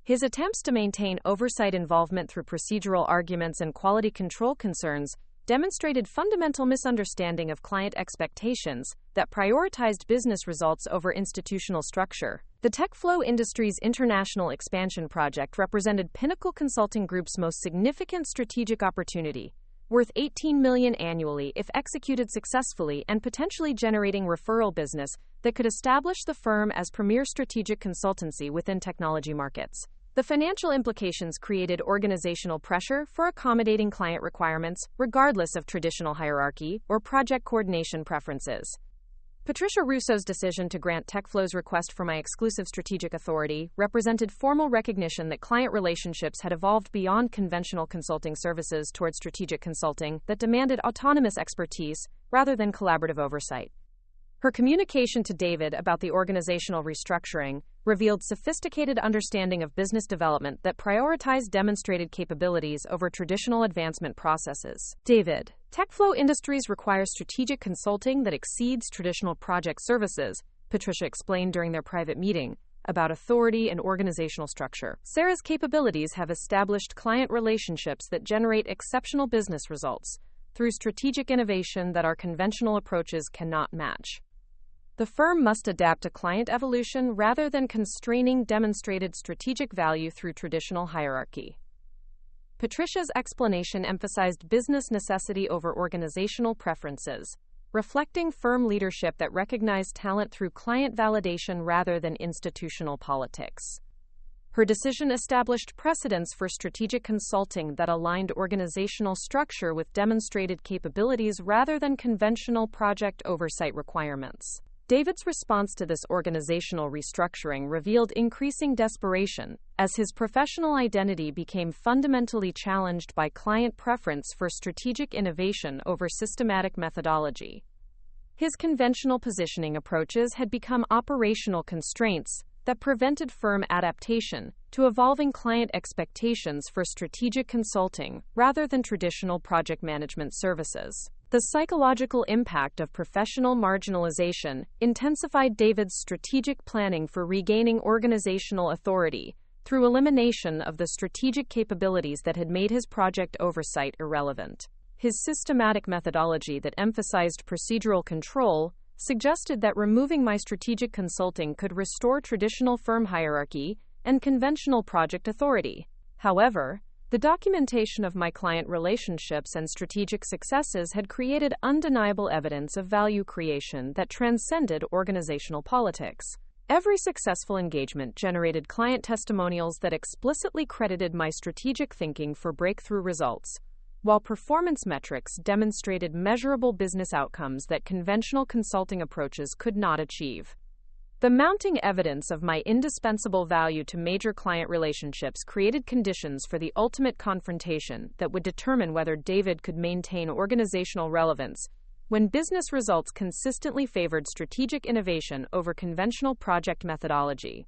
His attempts to maintain oversight involvement through procedural arguments and quality control concerns demonstrated fundamental misunderstanding of client expectations that prioritized business results over institutional structure. The TechFlow Industries International Expansion Project represented Pinnacle Consulting Group's most significant strategic opportunity, worth $18 million annually if executed successfully and potentially generating referral business that could establish the firm as premier strategic consultancy within technology markets. The financial implications created organizational pressure for accommodating client requirements, regardless of traditional hierarchy or project coordination preferences. Patricia Russo's decision to grant TechFlow's request for my exclusive strategic authority represented formal recognition that client relationships had evolved beyond conventional consulting services toward strategic consulting that demanded autonomous expertise rather than collaborative oversight. Her communication to David about the organizational restructuring revealed sophisticated understanding of business development that prioritized demonstrated capabilities over traditional advancement processes. David, TechFlow Industries requires strategic consulting that exceeds traditional project services, Patricia explained during their private meeting about authority and organizational structure. Sarah's capabilities have established client relationships that generate exceptional business results through strategic innovation that our conventional approaches cannot match. The firm must adapt to client evolution rather than constraining demonstrated strategic value through traditional hierarchy. Patricia's explanation emphasized business necessity over organizational preferences, reflecting firm leadership that recognized talent through client validation rather than institutional politics. Her decision established precedents for strategic consulting that aligned organizational structure with demonstrated capabilities rather than conventional project oversight requirements. David's response to this organizational restructuring revealed increasing desperation as his professional identity became fundamentally challenged by client preference for strategic innovation over systematic methodology. His conventional positioning approaches had become operational constraints that prevented firm adaptation to evolving client expectations for strategic consulting rather than traditional project management services. The psychological impact of professional marginalization intensified David's strategic planning for regaining organizational authority through elimination of the strategic capabilities that had made his project oversight irrelevant. His systematic methodology that emphasized procedural control suggested that removing my strategic consulting could restore traditional firm hierarchy and conventional project authority. However, the documentation of my client relationships and strategic successes had created undeniable evidence of value creation that transcended organizational politics. Every successful engagement generated client testimonials that explicitly credited my strategic thinking for breakthrough results, while performance metrics demonstrated measurable business outcomes that conventional consulting approaches could not achieve. The mounting evidence of my indispensable value to major client relationships created conditions for the ultimate confrontation that would determine whether David could maintain organizational relevance when business results consistently favored strategic innovation over conventional project methodology.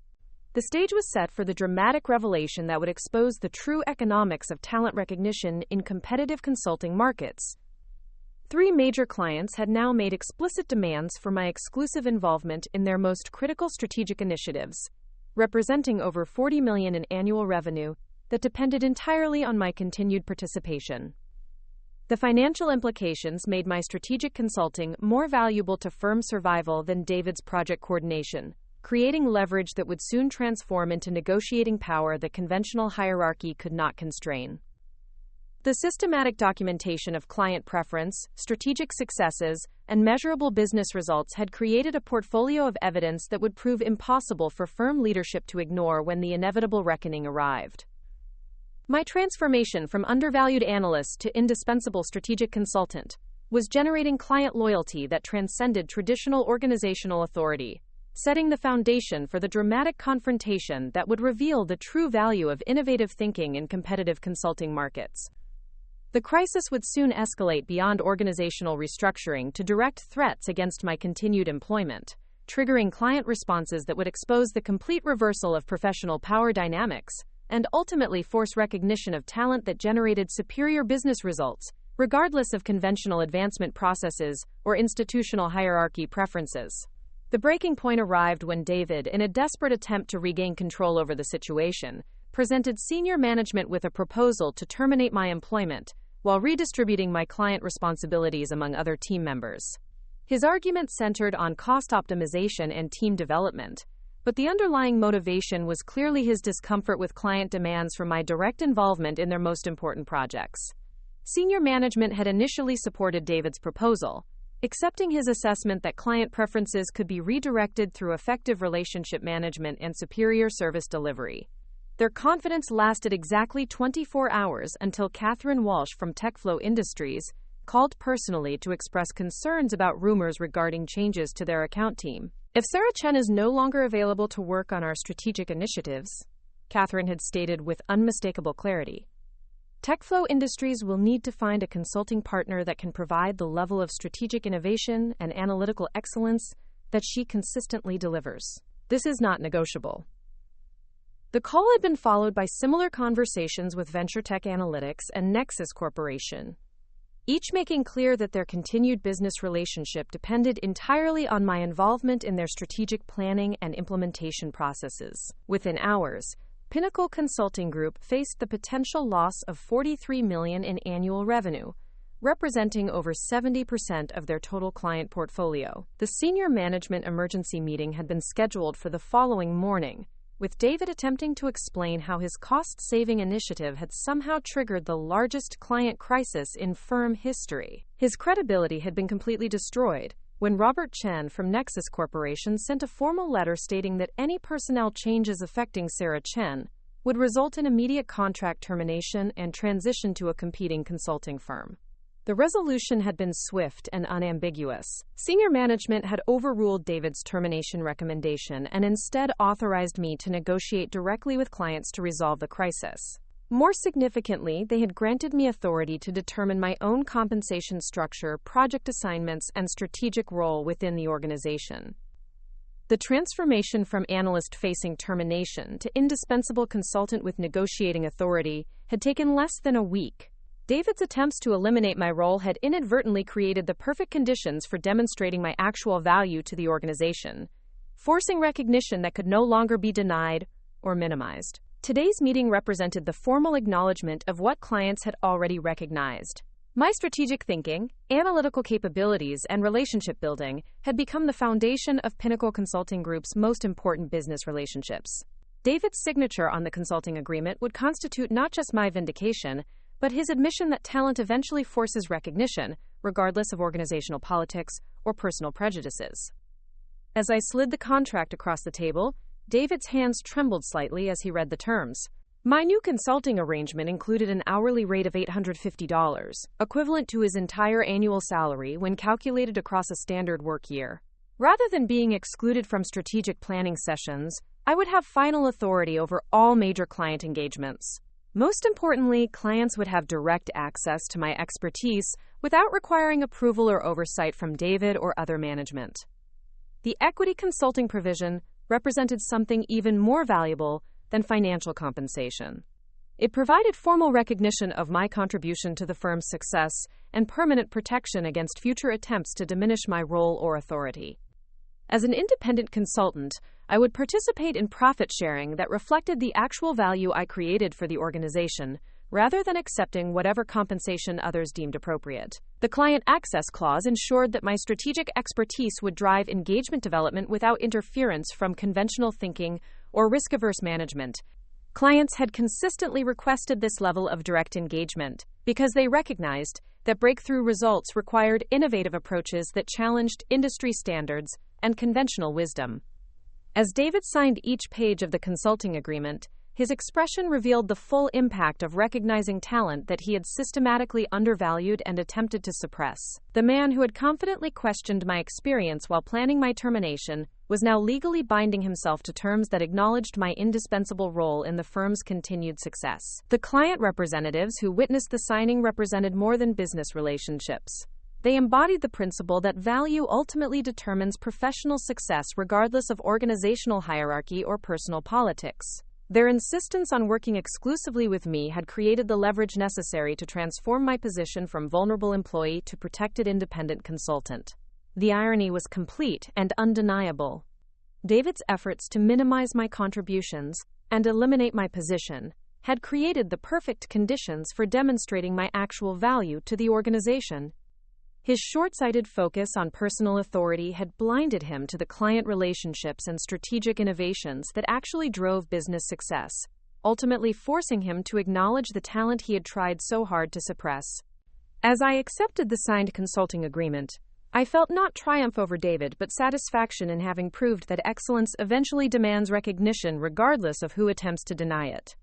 The stage was set for the dramatic revelation that would expose the true economics of talent recognition in competitive consulting markets. 3 major clients had now made explicit demands for my exclusive involvement in their most critical strategic initiatives, representing over $40 million in annual revenue that depended entirely on my continued participation. The financial implications made my strategic consulting more valuable to firm survival than David's project coordination, creating leverage that would soon transform into negotiating power that conventional hierarchy could not constrain. The systematic documentation of client preference, strategic successes, and measurable business results had created a portfolio of evidence that would prove impossible for firm leadership to ignore when the inevitable reckoning arrived. My transformation from undervalued analyst to indispensable strategic consultant was generating client loyalty that transcended traditional organizational authority, setting the foundation for the dramatic confrontation that would reveal the true value of innovative thinking in competitive consulting markets. The crisis would soon escalate beyond organizational restructuring to direct threats against my continued employment, triggering client responses that would expose the complete reversal of professional power dynamics and ultimately force recognition of talent that generated superior business results, regardless of conventional advancement processes or institutional hierarchy preferences. The breaking point arrived when David, in a desperate attempt to regain control over the situation, presented senior management with a proposal to terminate my employment while redistributing my client responsibilities among other team members. His argument centered on cost optimization and team development, but the underlying motivation was clearly his discomfort with client demands for my direct involvement in their most important projects. Senior management had initially supported David's proposal, accepting his assessment that client preferences could be redirected through effective relationship management and superior service delivery. Their confidence lasted exactly 24 hours until Catherine Walsh from TechFlow Industries called personally to express concerns about rumors regarding changes to their account team. If Sarah Chen is no longer available to work on our strategic initiatives, Catherine had stated with unmistakable clarity, TechFlow Industries will need to find a consulting partner that can provide the level of strategic innovation and analytical excellence that she consistently delivers. This is not negotiable. The call had been followed by similar conversations with VentureTech Analytics and Nexus Corporation, each making clear that their continued business relationship depended entirely on my involvement in their strategic planning and implementation processes. Within hours, Pinnacle Consulting Group faced the potential loss of $43 million in annual revenue, representing over 70% of their total client portfolio. The senior management emergency meeting had been scheduled for the following morning, with David attempting to explain how his cost-saving initiative had somehow triggered the largest client crisis in firm history. His credibility had been completely destroyed when Robert Chen from Nexus Corporation sent a formal letter stating that any personnel changes affecting Sarah Chen would result in immediate contract termination and transition to a competing consulting firm. The resolution had been swift and unambiguous. Senior management had overruled David's termination recommendation and instead authorized me to negotiate directly with clients to resolve the crisis. More significantly, they had granted me authority to determine my own compensation structure, project assignments, and strategic role within the organization. The transformation from analyst-facing termination to indispensable consultant with negotiating authority had taken less than a week, David's attempts to eliminate my role had inadvertently created the perfect conditions for demonstrating my actual value to the organization, forcing recognition that could no longer be denied or minimized. Today's meeting represented the formal acknowledgement of what clients had already recognized. My strategic thinking, analytical capabilities, and relationship building had become the foundation of Pinnacle Consulting Group's most important business relationships. David's signature on the consulting agreement would constitute not just my vindication, but his admission that talent eventually forces recognition, regardless of organizational politics or personal prejudices. As I slid the contract across the table, David's hands trembled slightly as he read the terms. My new consulting arrangement included an hourly rate of $850, equivalent to his entire annual salary when calculated across a standard work year. Rather than being excluded from strategic planning sessions, I would have final authority over all major client engagements. Most importantly, clients would have direct access to my expertise without requiring approval or oversight from David or other management. The equity consulting provision represented something even more valuable than financial compensation. It provided formal recognition of my contribution to the firm's success and permanent protection against future attempts to diminish my role or authority. As an independent consultant, I would participate in profit sharing that reflected the actual value I created for the organization, rather than accepting whatever compensation others deemed appropriate. The client access clause ensured that my strategic expertise would drive engagement development without interference from conventional thinking or risk-averse management. Clients had consistently requested this level of direct engagement because they recognized that breakthrough results required innovative approaches that challenged industry standards and conventional wisdom. As David signed each page of the consulting agreement, his expression revealed the full impact of recognizing talent that he had systematically undervalued and attempted to suppress. The man who had confidently questioned my experience while planning my termination was now legally binding himself to terms that acknowledged my indispensable role in the firm's continued success. The client representatives who witnessed the signing represented more than business relationships. They embodied the principle that value ultimately determines professional success regardless of organizational hierarchy or personal politics. Their insistence on working exclusively with me had created the leverage necessary to transform my position from vulnerable employee to protected independent consultant. The irony was complete and undeniable. David's efforts to minimize my contributions and eliminate my position had created the perfect conditions for demonstrating my actual value to the organization. His short-sighted focus on personal authority had blinded him to the client relationships and strategic innovations that actually drove business success, ultimately forcing him to acknowledge the talent he had tried so hard to suppress. As I accepted the signed consulting agreement, I felt not triumph over David but satisfaction in having proved that excellence eventually demands recognition regardless of who attempts to deny it.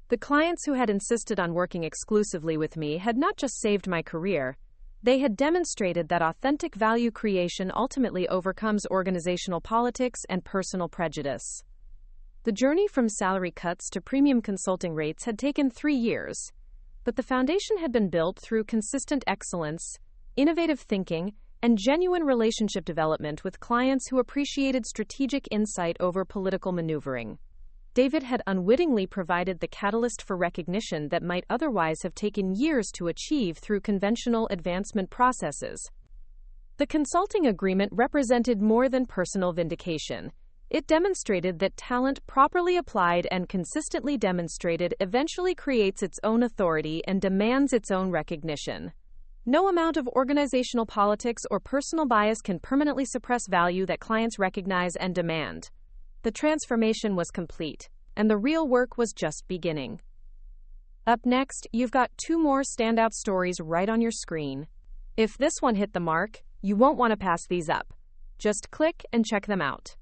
The clients who had insisted on working exclusively with me had not just saved my career, they had demonstrated that authentic value creation ultimately overcomes organizational politics and personal prejudice. The journey from salary cuts to premium consulting rates had taken 3 years, but the foundation had been built through consistent excellence, innovative thinking, and genuine relationship development with clients who appreciated strategic insight over political maneuvering. David had unwittingly provided the catalyst for recognition that might otherwise have taken years to achieve through conventional advancement processes. The consulting agreement represented more than personal vindication. It demonstrated that talent properly applied and consistently demonstrated eventually creates its own authority and demands its own recognition. No amount of organizational politics or personal bias can permanently suppress value that clients recognize and demand. The transformation was complete, and the real work was just beginning. Up next, you've got 2 more standout stories right on your screen. If this one hit the mark, you won't want to pass these up. Just click and check them out.